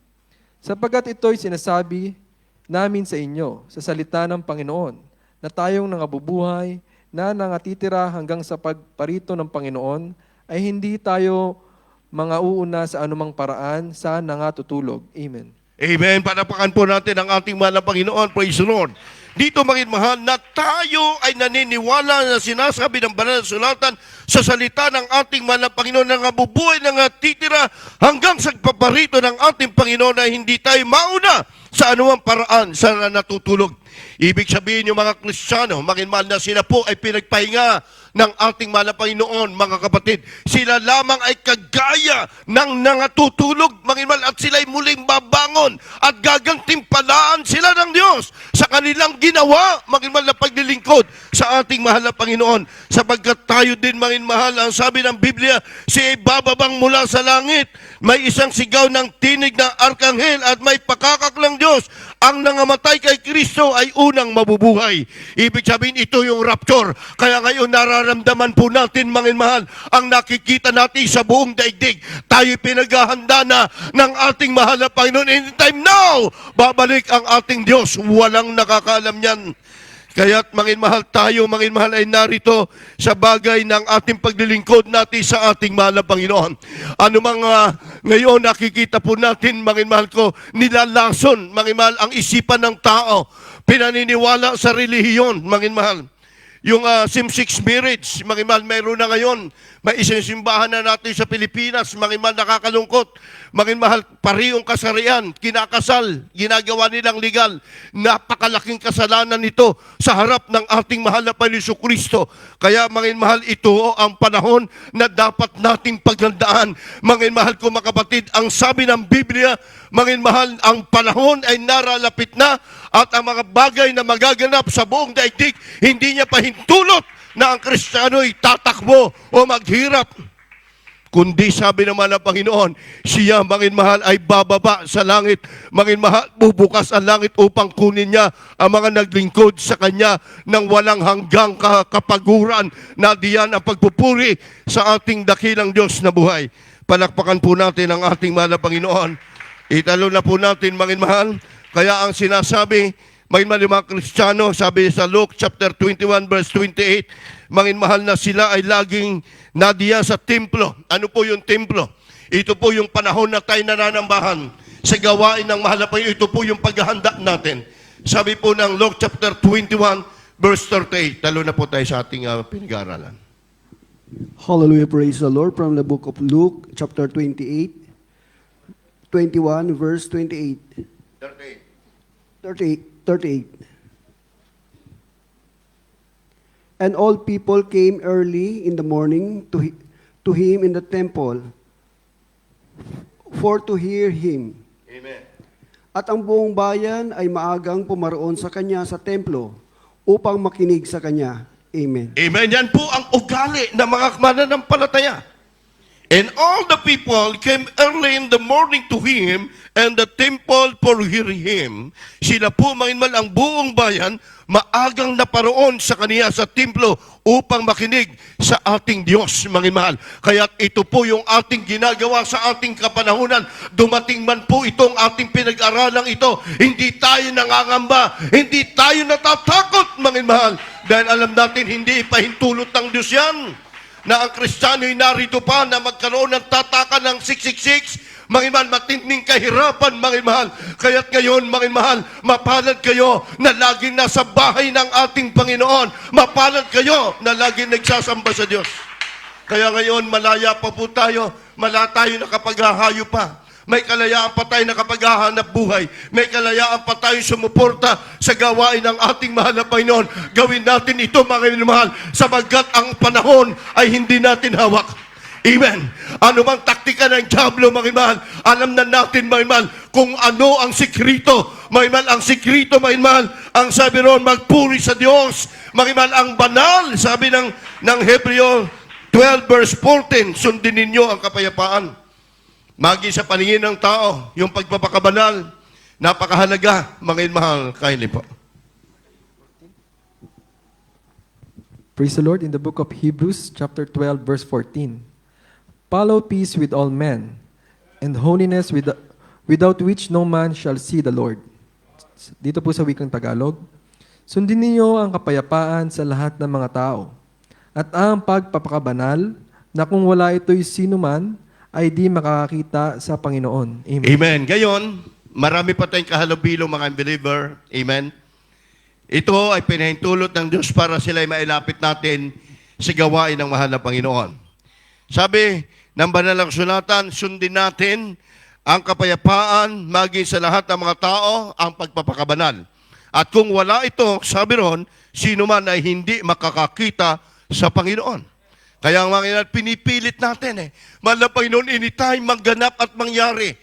[SPEAKER 4] Sapagkat ito'y sinasabi namin sa inyo sa salita ng Panginoon, na tayong nangabubuhay, na nangatitira hanggang sa pagparito ng Panginoon, ay hindi tayo mga uuna sa anumang paraan sa nangatutulog. Amen.
[SPEAKER 2] Amen. Panapakan po natin ang ating mahal na Panginoon. Praise the Lord. Dito, mga mahal, na tayo ay naniniwala na sinasabi ng banal na sulatan sa salita ng ating mahal na Panginoon na nabubuhay na titira hanggang sa paparito ng ating Panginoon na hindi tayo mauna sa anumang paraan sa natutulog. Ibig sabihin yung mga Kristiyano, mga mahal, na sila po ay pinagpahinga ng ating mahal na Panginoon, mga kapatid. Sila lamang ay kagaya ng nangatutulog, mga mahal, at sila ay muling babangon at gagantimpalaan sila ng Diyos sa kanilang ginawa, mga mahal, na paglilingkod sa ating mahal na Panginoon. Sapagkat tayo din, mga mahal, ang sabi ng Biblia, siya ay bababang mula sa langit. May isang sigaw ng tinig ng arkanghel at may pakakak ng Diyos. Ang nangamatay kay Kristo ay unang mabubuhay. Ibig sabihin, ito yung rapture. Kaya ngayon nararamdaman po natin, mga mahal, ang nakikita natin sa buong daigdig. Tayo pinaghahanda na ng ating mahal na Panginoon. Anytime now, babalik ang ating Diyos. Walang nakakaalam yan. Kaya't mga mahal, tayo, mga mahal, ay narito sa bagay ng ating paglilingkod natin sa ating mahal na Panginoon. Ano mga ngayon nakikita po natin, mga mahal ko, nilalason, mga mahal, ang isipan ng tao. Pinaniniwala sa relihiyon, mga mahal. Yung same-sex marriage, mga mahal, mayroon na ngayon. May isang simbahan na natin sa Pilipinas, mga mahal, nakakalungkot. Mga mahal, parehong kasarian, kinakasal, ginagawa nilang legal. Napakalaking kasalanan nito sa harap ng ating mahal na Panginoon Kristo. Kaya, mga mahal, ito ang panahon na dapat nating paghandaan. Mga mahal ko, mga kapatid, ang sabi ng Biblia, mga mahal, ang panahon ay naralapit na at ang mga bagay na magaganap sa buong daigdig, hindi niya pahintulot na ang Kristiyano ay tatakbo o maghirap. Kundi sabi naman ng Panginoon, siya, mga mahal, ay bababa sa langit. Mga mahal, bubukas ang langit upang kunin niya ang mga naglingkod sa Kanya ng walang hanggang kapaguran na diyan ang pagpupuri sa ating dakilang Diyos na buhay. Palakpakan po natin ang ating mahal na Panginoon. Italo na po natin, mga mahal, Kaya ang sinasabi, mga Kristiyano, sabi sa Luke chapter 21 verse 28, mahal na sila ay laging nadiya sa templo. Ano po yung templo? Ito po yung panahon na tayo nananambahan sa gawain ng mahal na Panginoon. Ito po yung paghahanda natin. Sabi po ng Luke chapter 21 verse 38. Talo na po tayo sa ating pinag-aaralan.
[SPEAKER 3] Hallelujah, praise the Lord. From the book of Luke, chapter 21, verse 28. 38. And all people came early in the morning to him in the temple for to hear him.
[SPEAKER 2] Amen.
[SPEAKER 3] At ang buong bayan ay maagang pumaroon sa kanya sa templo upang makinig sa kanya. Amen.
[SPEAKER 2] Amen. Yan po ang ugali ng mga mananampalataya. And all the people came early in the morning to him and the temple for hear him. Sila po, ang buong bayan, maagang naparoon sa kaniya sa templo upang makinig sa ating Diyos, mahal. Kaya ito po yung ating ginagawa sa ating kapanahunan. Dumating man po itong ating pinag-aralang ito, hindi tayo nangangamba, hindi tayo natatakot, mahal. Dahil alam natin, hindi ipahintulot ng Diyos yan na ang Kristiyano ay narito pa na magkaroon ng tatakan ng 666, matinding kahirapan, mahal. Kaya't ngayon, mahal, mapalad kayo na laging nasa bahay ng ating Panginoon. Mapalad kayo na laging nagsasamba sa Diyos. Kaya ngayon, malaya pa po tayo, tayo nakapaghahayo pa. May kalayaan pa tayo nakapaghahanap buhay. May kalayaan pa tayo sumuporta sa gawain ng ating mahal na Panginoon. Gawin natin ito, mga minamahal, sapagkat ang panahon ay hindi natin hawak. Amen. Ano mang taktika ng diablo, mga minamahal, alam na natin, mga minamahal, kung ano ang sikrito. Mga minamahal, ang sikrito, mga minamahal, ang sabi roon, magpuri sa Diyos. Mga minamahal, ang banal, sabi ng Hebreo 12 verse 14, sundin ninyo ang kapayapaan. Magi sa paningin ng tao, yung pagpapakabanal, napakahalaga, mga mahal, kaili po.
[SPEAKER 4] Praise the Lord. In the book of Hebrews, chapter 12, verse 14. Follow peace with all men, and holiness without which no man shall see the Lord. Dito po sa wikang Tagalog, sundin ninyo ang kapayapaan sa lahat ng mga tao, at ang pagpapakabanal, na kung wala ito'y sinuman, ay di makakakita sa Panginoon. Amen.
[SPEAKER 2] Amen. Gayon, marami pa tayong kahalubilo, mga believer. Amen. Ito ay pinahintulot ng Diyos para sila ay mailapit natin sa gawain ng mahal na Panginoon. Sabi ng Banal na Kasulatan, sundin natin ang kapayapaan maging sa lahat ng mga tao, ang pagpapakabanal. At kung wala ito, sabi ron, sino man ay hindi makakakita sa Panginoon. Kaya mga pinipilit natin Mahal na Panginoon, anytime mangganap at mangyari.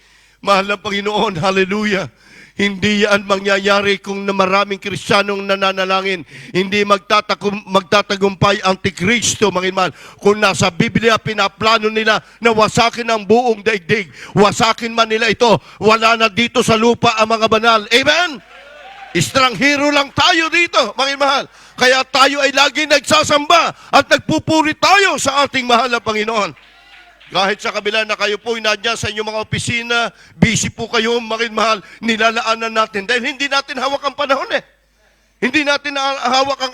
[SPEAKER 2] Mahal na Panginoon, hallelujah. Hindi yan mangyayari kung na maraming Kristiyanong nananalangin. Hindi magtatagumpay ang Antikristo, mga mahal. Kung nasa Biblia, pinaplano nila na wasakin ang buong daigdig. Wasakin man nila ito. Wala na dito sa lupa ang mga banal. Amen? Estranghero lang tayo dito, mga mahal. Kaya tayo ay lagi nagsasamba at nagpupuri tayo sa ating mahal na Panginoon. Kahit sa kabila na kayo po nandiyan sa inyong mga opisina, busy po kayo, mga mahal, nilalaanan natin. Dahil hindi natin hawak ang panahon Hindi natin hawak ang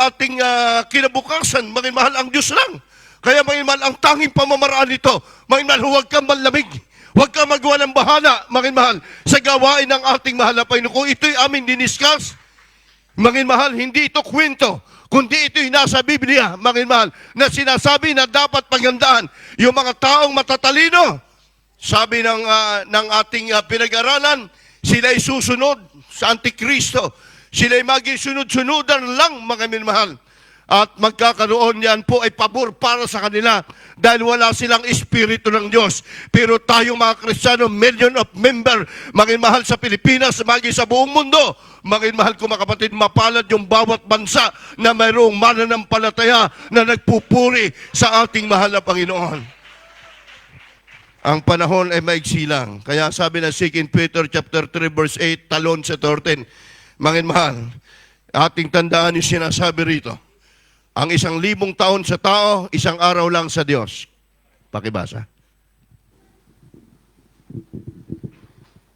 [SPEAKER 2] ating kinabukasan, mga mahal, ang Diyos lang. Kaya mga mahal, ang tanging pamamaraan nito, mga mahal, huwag kang malamig. Huwag kang magwalang bahala, mga mahal, sa gawain ng ating mahal na Panginoon. Kung ito'y aming diniscuss, mga mahal, hindi ito kwento, kundi ito'y nasa Biblia, mga mahal, na sinasabi na dapat paghandaan yung mga taong matatalino. Sabi ng ating pinag-aralan, sila'y susunod sa Antikristo. Sila'y maging sunod-sunudan lang, mga mahal. At magkakaroon yan po ay pabor para sa kanila dahil wala silang espiritu ng Diyos. Pero tayong mga Kristiyano, million of member, mga mahal sa Pilipinas, maging sa buong mundo, mga mahal ko mga kapatid, mapalad yung bawat bansa na mayroong mananampalataya na nagpupuri sa ating mahal na Panginoon. Ang panahon ay maigsi lang. Kaya sabi ng 2 Peter chapter 3 verse 8, talon sa 13, mga mahal, ating tandaan yung sinasabi rito. Ang 1,000 taon sa tao, 1 araw lang sa Diyos. Pakibasa.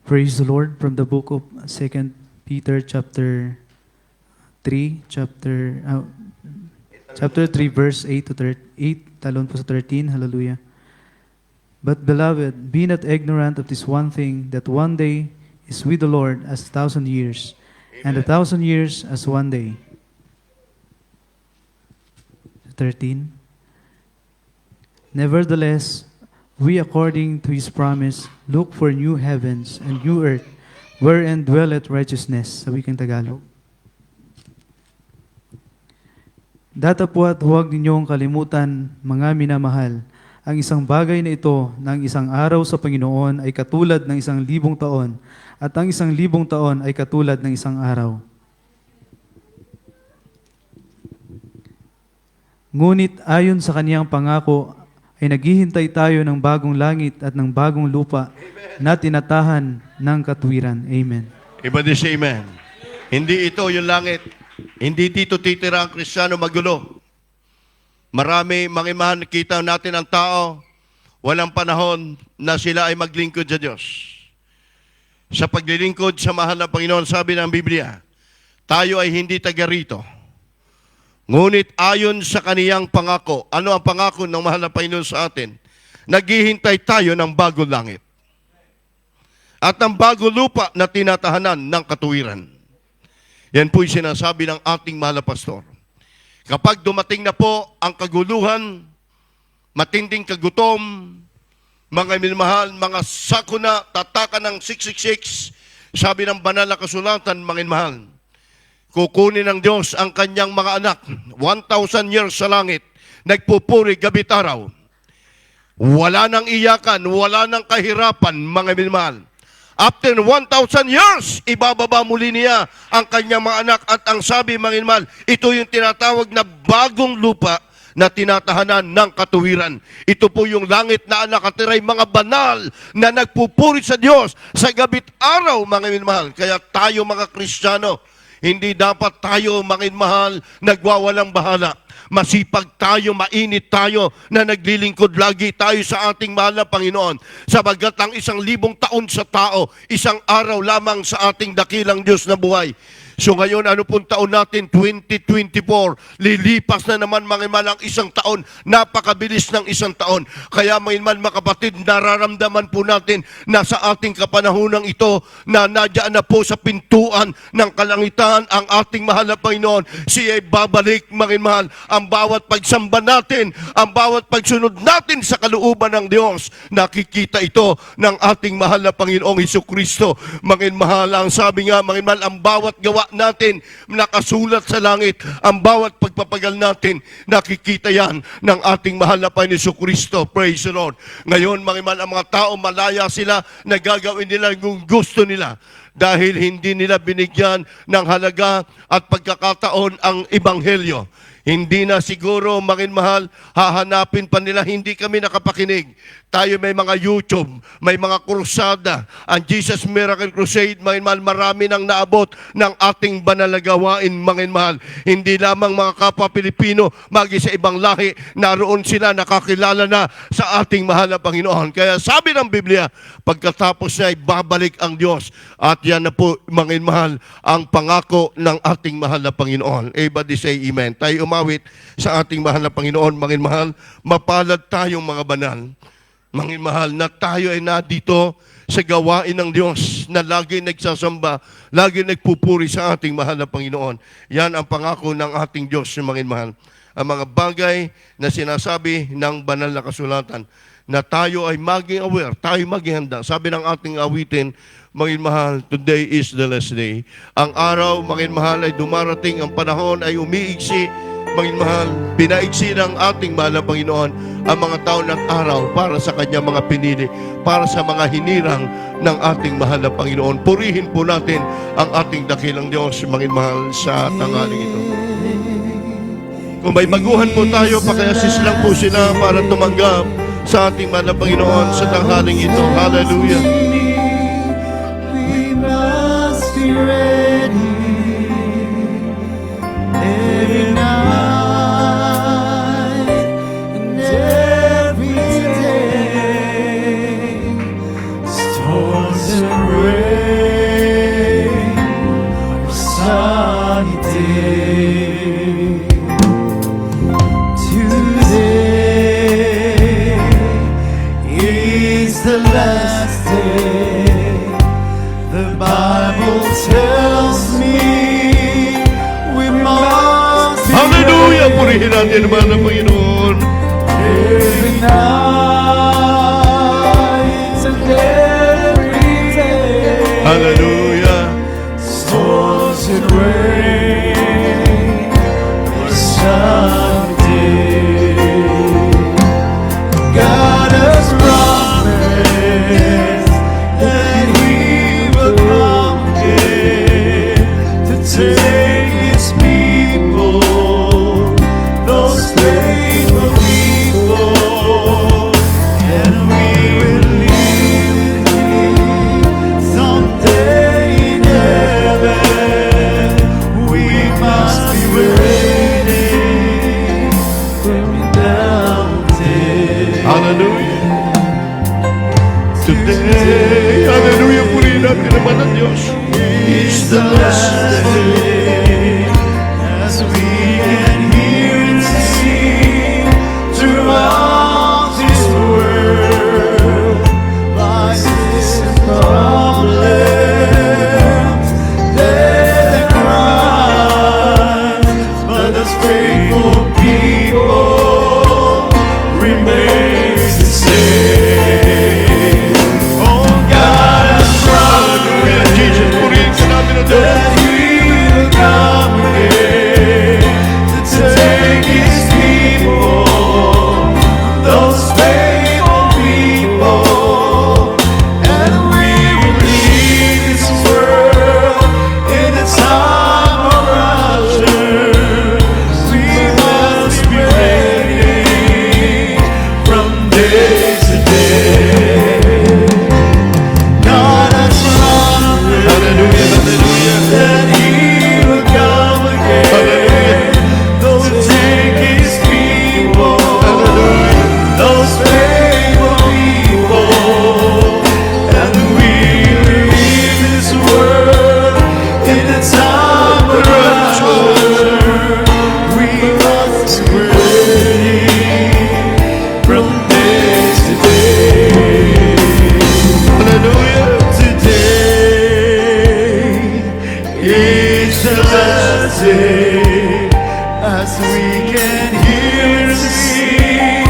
[SPEAKER 5] Praise the Lord from the book of 2 Peter chapter 3, chapter 3 verse 8 to 8, talon po sa 13, hallelujah. But beloved, be not ignorant of this one thing, that one day is with the Lord as 1,000 years, and 1,000 years as one day. 13. Nevertheless, we, according to his promise, look for new heavens and new earth, wherein dwelleth righteousness, sa wikang Tagalog. Datapwat huwag ninyong kalimutan, mga minamahal, ang isang bagay na ito, ng isang araw sa Panginoon ay katulad ng 1,000 taon, at ang 1,000 taon ay katulad ng isang araw. Ngunit ayon sa kaniyang pangako, ay naghihintay tayo ng bagong langit at ng bagong lupa na tinatahan ng katuwiran. Amen.
[SPEAKER 2] Iba din siya, amen. Hindi ito yung langit. Hindi dito titira ang Kristiyano magulo. Marami, mga imahan, nakita natin ang tao, walang panahon na sila ay maglingkod sa Diyos. Sa paglilingkod sa mahal na Panginoon, sabi ng Biblia, tayo ay hindi taga rito. Ngunit ayon sa kaniyang pangako, ano ang pangako ng mahal na Panginoon sa atin? Naghihintay tayo ng bagong langit. At ng bagong lupa na tinatahanan ng katuwiran. Yan po'y sinasabi ng ating mahal na pastor. Kapag dumating na po ang kaguluhan, matinding kagutom, mga minamahal, mga sakuna, tatakan ng 666, sabi ng banal na kasulatan, mga minamahal, kukunin ng Diyos ang kanyang mga anak, 1,000 years sa langit, nagpupuri gabit araw. Wala nang iyakan, wala nang kahirapan, mga minamahal. After 1,000 years, ibababa muli niya ang kanyang mga anak at ang sabi, mga minamahal, ito yung tinatawag na bagong lupa na tinatahanan ng katuwiran. Ito po yung langit na nakatiray mga banal na nagpupuri sa Diyos sa gabit araw, mga minamahal. Kaya tayo mga Kristiyano, hindi dapat tayo, mga minamahal, nagwawalang bahala. Masipag tayo, mainit tayo na naglilingkod lagi tayo sa ating mahal na Panginoon. Sabagat ang 1,000 taon sa tao, isang araw lamang sa ating dakilang Diyos na buhay. So ngayon, ano pong taon natin? 2024. Lilipas na naman, mga iman, ang 1 taon. Napakabilis ng 1 taon. Kaya mga iman, mga kapatid, nararamdaman po natin na sa ating kapanahunang ito na nadyan na po sa pintuan ng kalangitan ang ating mahal na Panginoon. Siya ay babalik, mga mahal, ang bawat pagsamba natin, ang bawat pagsunod natin sa kalooban ng Diyos. Nakikita ito ng ating mahal na Panginoong Hesukristo. Mga mahal, ang sabi nga, mga mahal, ang bawat gawa natin nakasulat sa langit. Ang bawat pagpapagal natin, nakikita yan ng ating mahal na Panginoon Jesucristo. Praise the Lord. Ngayon, mga ang mga tao, malaya sila na gagawin nila yung gusto nila dahil hindi nila binigyan ng halaga at pagkakataon ang Ebanghelyo. Hindi na siguro, mga mahal, hahanapin pa nila, hindi kami nakapakinig. Tayo may mga YouTube, may mga krusada. Ang Jesus Miracle Crusade, mga mahal, marami nang naabot ng ating banal na gawain, mga mahal. Hindi lamang mga kapwa Pilipino, magi sa ibang lahi, naroon sila, nakakilala na sa ating mahal na Panginoon. Kaya sabi ng Biblia, pagkatapos niya ay babalik ang Diyos. At yan na po, mga mahal, ang pangako ng ating mahal na Panginoon. Everybody say amen. Tayo umawit sa ating mahal na Panginoon, mga mahal, mapalad tayong mga banal. Mga mahal, na tayo ay nadito sa gawain ng Diyos na lagi nagsasamba, lagi nagpupuri sa ating mahal na Panginoon. Yan ang pangako ng ating Diyos, mga mahal. Ang mga bagay na sinasabi ng banal na kasulatan, na tayo ay maging aware, tayo maging handa. Sabi ng ating awitin, mga mahal, today is the last day. Ang araw, mga mahal, ay dumarating, ang panahon ay umiigsi. Mga mahal, pinaigsi ng ating mahal na Panginoon ang mga taon at araw para sa kanya mga pinili, para sa mga hinirang ng ating mahal na Panginoon. Purihin po natin ang ating dakilang Diyos, mga mahal, sa tanghaling ito. Kung may baguhan po tayo, pakiasis lang po sila para tumanggap sa ating mahal na Panginoon sa tanghaling ito. Hallelujah.
[SPEAKER 6] We must be ready every night and every day. Storms and rain. day. Today is the last day. The Bible tells me we must be
[SPEAKER 2] Hallelujah!
[SPEAKER 6] ready
[SPEAKER 2] Purihin natin naman ang Panginoon.
[SPEAKER 6] every night and every day.
[SPEAKER 2] Hallelujah!
[SPEAKER 6] Storms and rain or someday, God has promised that He will come again to take His people, those faithful people, and we will live with Him someday in heaven. We must be ready every now and then.
[SPEAKER 2] Hallelujah! Today, hallelujah! Purihin natin naman ang Diyos.
[SPEAKER 6] Is the last day as we can hear and see throughout this world, vices and problems, death and crime, but those faithful people remains the same. Oh, God has
[SPEAKER 2] Hallelujah! Jesus, purihin ka natin ang Diyos.
[SPEAKER 6] that He will come again to take His people, those faithful people, and we will leave this world in the time of rapture. We must be ready from day to day. God has promised
[SPEAKER 2] Hallelujah! Hallelujah!
[SPEAKER 6] that He will come again to take His people, those faithful people, and we will leave this world in the time of rapture. We must be ready from day to day.
[SPEAKER 2] Hallelujah!
[SPEAKER 6] Today is the last day as we can hear and see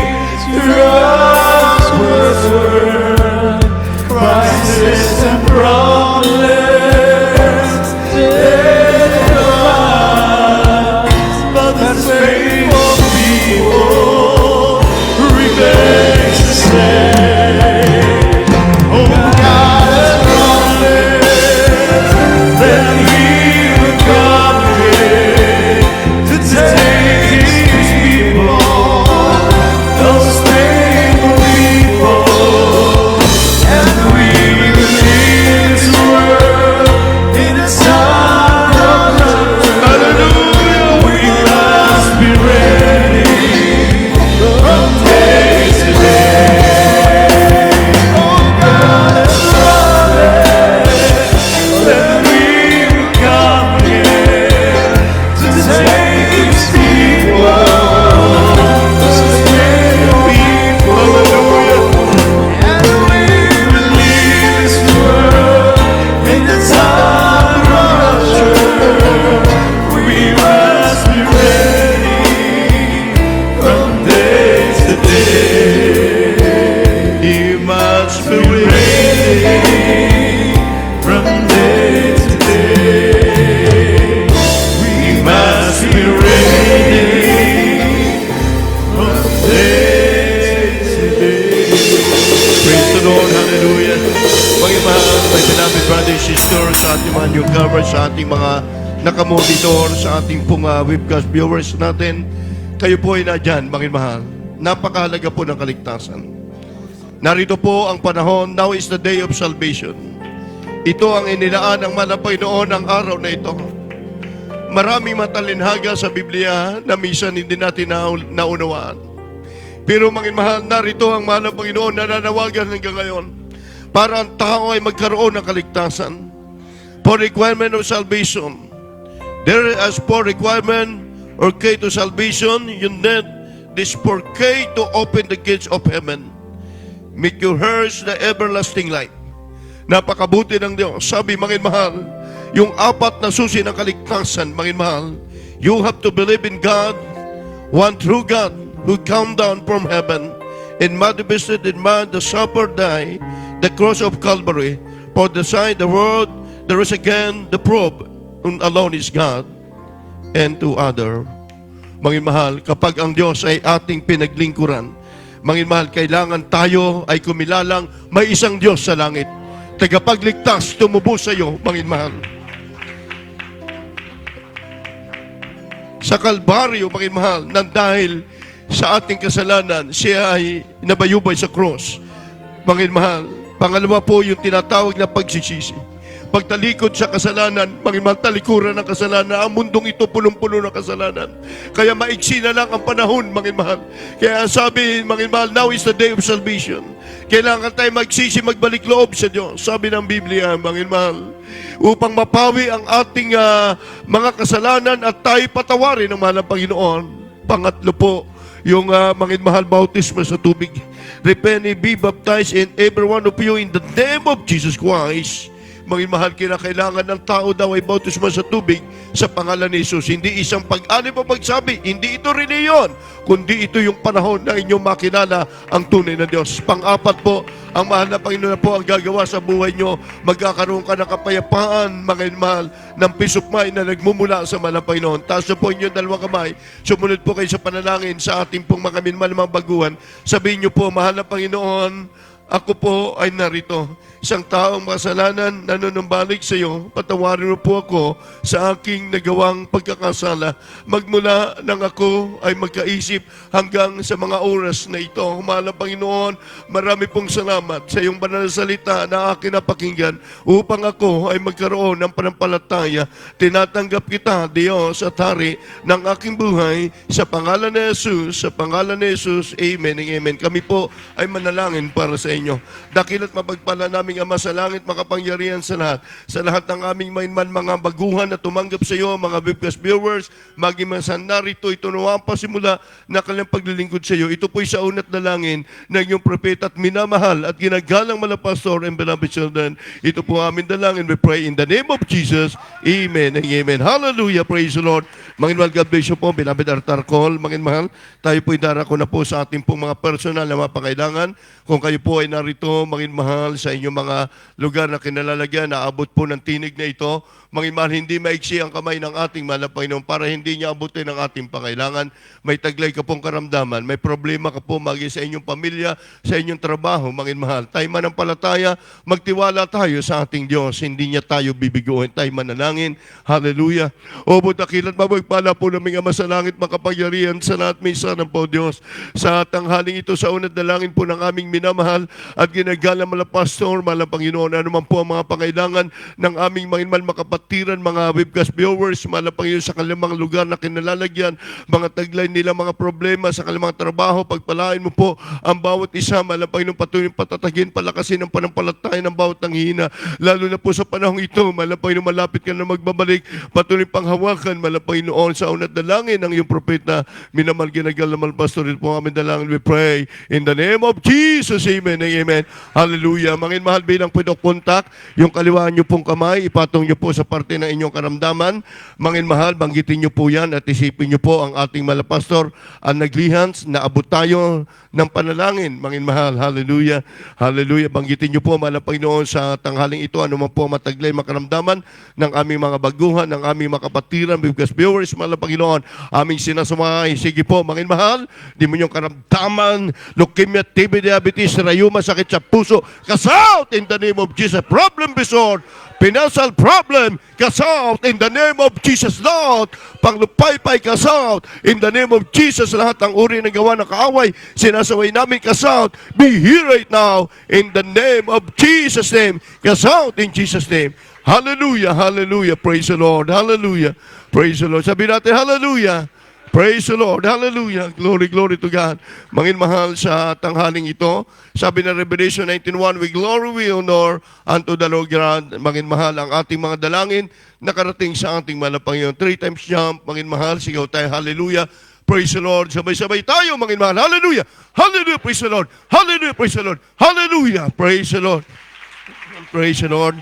[SPEAKER 6] throughout this world, crisis and problems, death and lies, but the faithful people remains the same. Oh, God has promised that He will come again to take His people, those faithful people, and we will leave this world in a time of rapture.
[SPEAKER 2] Hallelujah!
[SPEAKER 6] We must be ready from day to day. Oh, God has promised that we will come again to take His people, those faithful people, and we will leave this world in the time of rapture. We must be ready from day to day.
[SPEAKER 2] You must be
[SPEAKER 6] Be
[SPEAKER 2] ready.
[SPEAKER 6] ready from day to day. We must be ready from day to day.
[SPEAKER 2] Praise the Lord. Hallelujah. Panginoon, may pinapit brothers and sisters sa ating mga newcomers, sa ating mga nakamonitor, sa ating pong webcast viewers natin. Kayo po ay nadyan, Panginoon mahal. Napakahalaga po ng kaligtasan. Narito po ang panahon, now is the day of salvation. Ito ang inilaan ng mahal na Panginoon ang araw na ito. Maraming matalinhaga sa Biblia na minsan hindi natin naunawaan. Pero Panginoon mahal, narito ang mahal na Panginoon na nanawagan hanggang ngayon para ang tao ay magkaroon ng kaligtasan. For requirement of salvation, There is for requirement or key to salvation, you need this for key to open the gates of heaven. Make your hers the everlasting light. Napakabuti ng Diyos. Sabi, mangin mahal, yung apat na susi ng kaligtasan, mangin mahal, you have to believe in God, one true God, who come down from heaven and manifested in man the supper die, the cross of Calvary, for the sign, the word, there is again the proof, alone is God, and to other. Mangin mahal, kapag ang Diyos ay ating pinaglingkuran, mangin mahal, kailangan tayo ay kumilalang may isang Diyos sa langit. Tagapagligtas, tumubos sa iyo, mangin mahal. Sa Kalbaryo, mangin mahal, nang dahil sa ating kasalanan, siya ay nabayubay sa cross. Mangin mahal, pangalawa po yung tinatawag na pagsisisi. Pagtalikod sa kasalanan, mangin mahal, talikuran ng kasalanan. Ang mundong ito punong-puno ng kasalanan. Kaya maiksi na lang ang panahon, mangin mahal. Kaya sabi, mangin mahal, now is the day of salvation. Kailangan tayo magsisi, magbalik loob sa Diyos. Sabi ng Biblia, mangin mahal, upang mapawi ang ating mga kasalanan at tayo patawarin ng mahal ng Panginoon. Pangatlo po, yung mangin mahal, bautismo sa tubig. Repent and be baptized in every one of you in the name of Jesus Christ. Mangin mahal, kailangan ng tao daw ay bautismo sa tubig sa pangalan ni Jesus. Hindi isang pag-alip o pagsabi, hindi ito reliyon, kundi ito yung panahon na inyong makilala ang tunay na Diyos. Pang-apat po, ang mahal na Panginoon po ang gagawa sa buhay nyo. Magkakaroon ka ng kapayapaan, mangin mahal, ng peace of mind na nagmumula sa mahal na Panginoon. Taas na po inyong dalawang kamay. Sumunod po kayo sa panalangin sa ating pong mga minmal mga baguhan. Sabihin nyo po, mahal na Panginoon, ako po ay narito. Isang taong makasalanan na nanunumbalik sa iyo, patawarin mo po ako sa aking nagawang pagkakasala. Magmula nang ako ay magkaisip hanggang sa mga oras na ito. Mahal na Panginoon, marami pong salamat sa iyong banal na salita na akin napakinggan upang ako ay magkaroon ng panampalataya. Tinatanggap kita, Diyos at Hari ng aking buhay sa pangalan ni Jesus, sa pangalan ni Jesus. Amen and amen. Kami po ay manalangin para sa inyo. Dakil at mapagpala namin Ama sa langit, makapangyarihan sa lahat ng aming mainman mga baguhan na tumanggap sa iyo, mga webcast viewers, maging mga narito, ito nawa ang pasimula na kanilang paglilingkod sa iyo. Ito po'y sa unat na langin ng iyong propeta at minamahal at ginagalang malapastor and beloved children. Ito po amin dalangin. We pray in the name of Jesus. Amen and amen. Hallelujah. Praise the Lord. Mangin mahal, God bless you po. Beloved Artar Call. Mangin mahal, tayo po'y darako na po sa ating pong mga personal na mga pangailangan. Kung kayo po ay narito, mangin mahal, sa inyong mga lugar na kinalalagyan, naabot po ng tinig na ito, mangin mahal, hindi maiksi ang kamay ng ating mahal na Panginoon para hindi niya abutin ang ating pangailangan. May taglay ka pong karamdaman, may problema ka po magi sa inyong pamilya, sa inyong trabaho, mangin mahal. Tayo mananampalataya, magtiwala tayo sa ating Diyos, hindi niya tayo bibiguin. Tayo manalangin. Hallelujah. O butakilat, mabagpala po naming Ama sa langit, makapangyarihan sa lahat may sana po Diyos. Sa tanghaling ito, sa unat dalangin po ng aming minamahal at ginagalang malapastor, mahal na Panginoon, ano man po ang mga pangailangan ng aming mga makapatiran, mga webcast viewers, mahal na Panginoon, sa kanilang mga lugar na kinalalagyan, mga tagline nila, mga problema sa kanilang mga trabaho, pagpalain mo po ang bawat isa, mahal na Panginoon, patuloy patatagin, palakasin ang panampalataya ng bawat nanghihina, lalo na po sa panahong ito, mahal na Panginoon, malapit ka na magbabalik, patuloy panghawakan, mahal na Panginoon, sa unat dalangin ng iyong propeta, minamahal ginagalang malapastor, ito po aming dalangin, we pray in the name of Jesus. Amen and amen. Hallelujah. Mangin mahal, bilang kontak, yung kaliwaan nyo pong kamay, ipatong nyo po sa parte ng inyong karamdaman. Mangin mahal, banggitin nyo po yan at isipin nyo po ang ating malapastor, ang naglihans, na abot tayo ng panalangin. Mangin mahal, hallelujah. Hallelujah. Banggitin nyo po, mahal na Panginoon, sa tanghaling ito, ano man po mataglay makaramdaman ng aming mga baguhan, ng aming mga kapatiran, because viewers, mahal na Panginoon, aming sinasumay. Sige po, mangin mahal, di mo yung karamdaman, leukemia, TB, diabetes, rayuma, sakit sa puso, kasout in the name of Jesus. Problem be solved. Financial problem, kasout in the name of Jesus, Lord. Panglupaypay, kasout in the name of Jesus. Lahat ng uri ng gawa ng kaaway, sinasaway namin, kasout. Be here right now in the name of Jesus' name. Kasout in Jesus' name. Hallelujah, hallelujah. Praise the Lord. Hallelujah. Praise the Lord. Sabi natin, hallelujah. Praise the Lord. Hallelujah. Glory, glory to God. Mangin mahal sa tanghaling ito. Sabi ng Revelation 19:1, we glory, we honor unto the Lord God. Mangin mahal ang ating mga dalangin nakarating sa ating mahal na Panginoon. 3 times jump. Mangin mahal, sigaw tayo. Hallelujah. Praise the Lord. Sabay-sabay tayo, mangin mahal. Hallelujah. Hallelujah. Praise the Lord. Hallelujah. Praise the Lord. Hallelujah. Praise the Lord. Praise the Lord.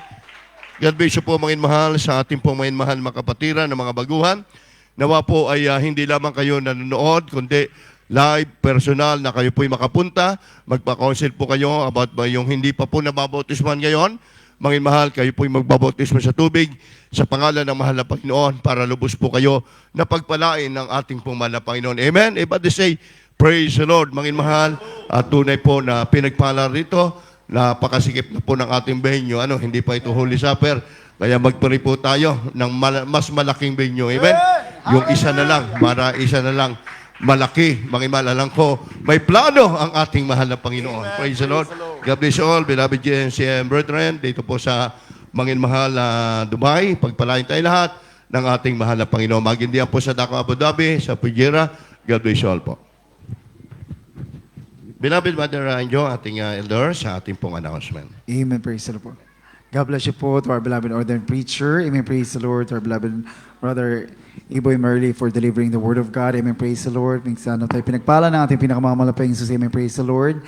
[SPEAKER 2] God bless you po, mangin mahal, sa ating pong mangin mahal mga kapatiran ng mga baguhan. Nawa po ay hindi lamang kayo nanonood, kundi live, personal, na kayo po'y makapunta. Magpa-counsel po kayo about yung hindi pa po nababautisman ngayon. Mangin mahal, kayo po'y magbabautismo sa tubig sa pangalan ng mahal na Panginoon para lubos po kayo na pagpalain ng ating pong mahal na Panginoon. Amen? Everybody say, praise the Lord, mangin mahal. At tunay po na pinagpala rito, napakasikip na po ng ating venue. Hindi pa ito Holy Supper. Kaya magpuri po tayo ng mas malaking venue. Amen? Yung isa na lang, isa na lang, malaki. Mangimalang ko, may plano ang ating mahal na Panginoon. Praise the Lord. God bless you all, beloved GNCM brethren, dito po sa mangin mahal na Dubai. Pagpalain tayo lahat ng ating mahal na Panginoon. Magindihan po sa Dhaka, Abu Dhabi, sa Fujairah. God bless you all po. Beloved Mother Anjo, ating elder, sa ating pong announcement.
[SPEAKER 7] Amen. Praise the Lord. God bless you po to our beloved ordained preacher. Amen. Praise the Lord. To our beloved brother Iboy Merly for delivering the word of God. Amen. Praise the Lord. Minsan tayo pinagpala ng ating pinakamamalapang Jesus. Amen. Praise the Lord.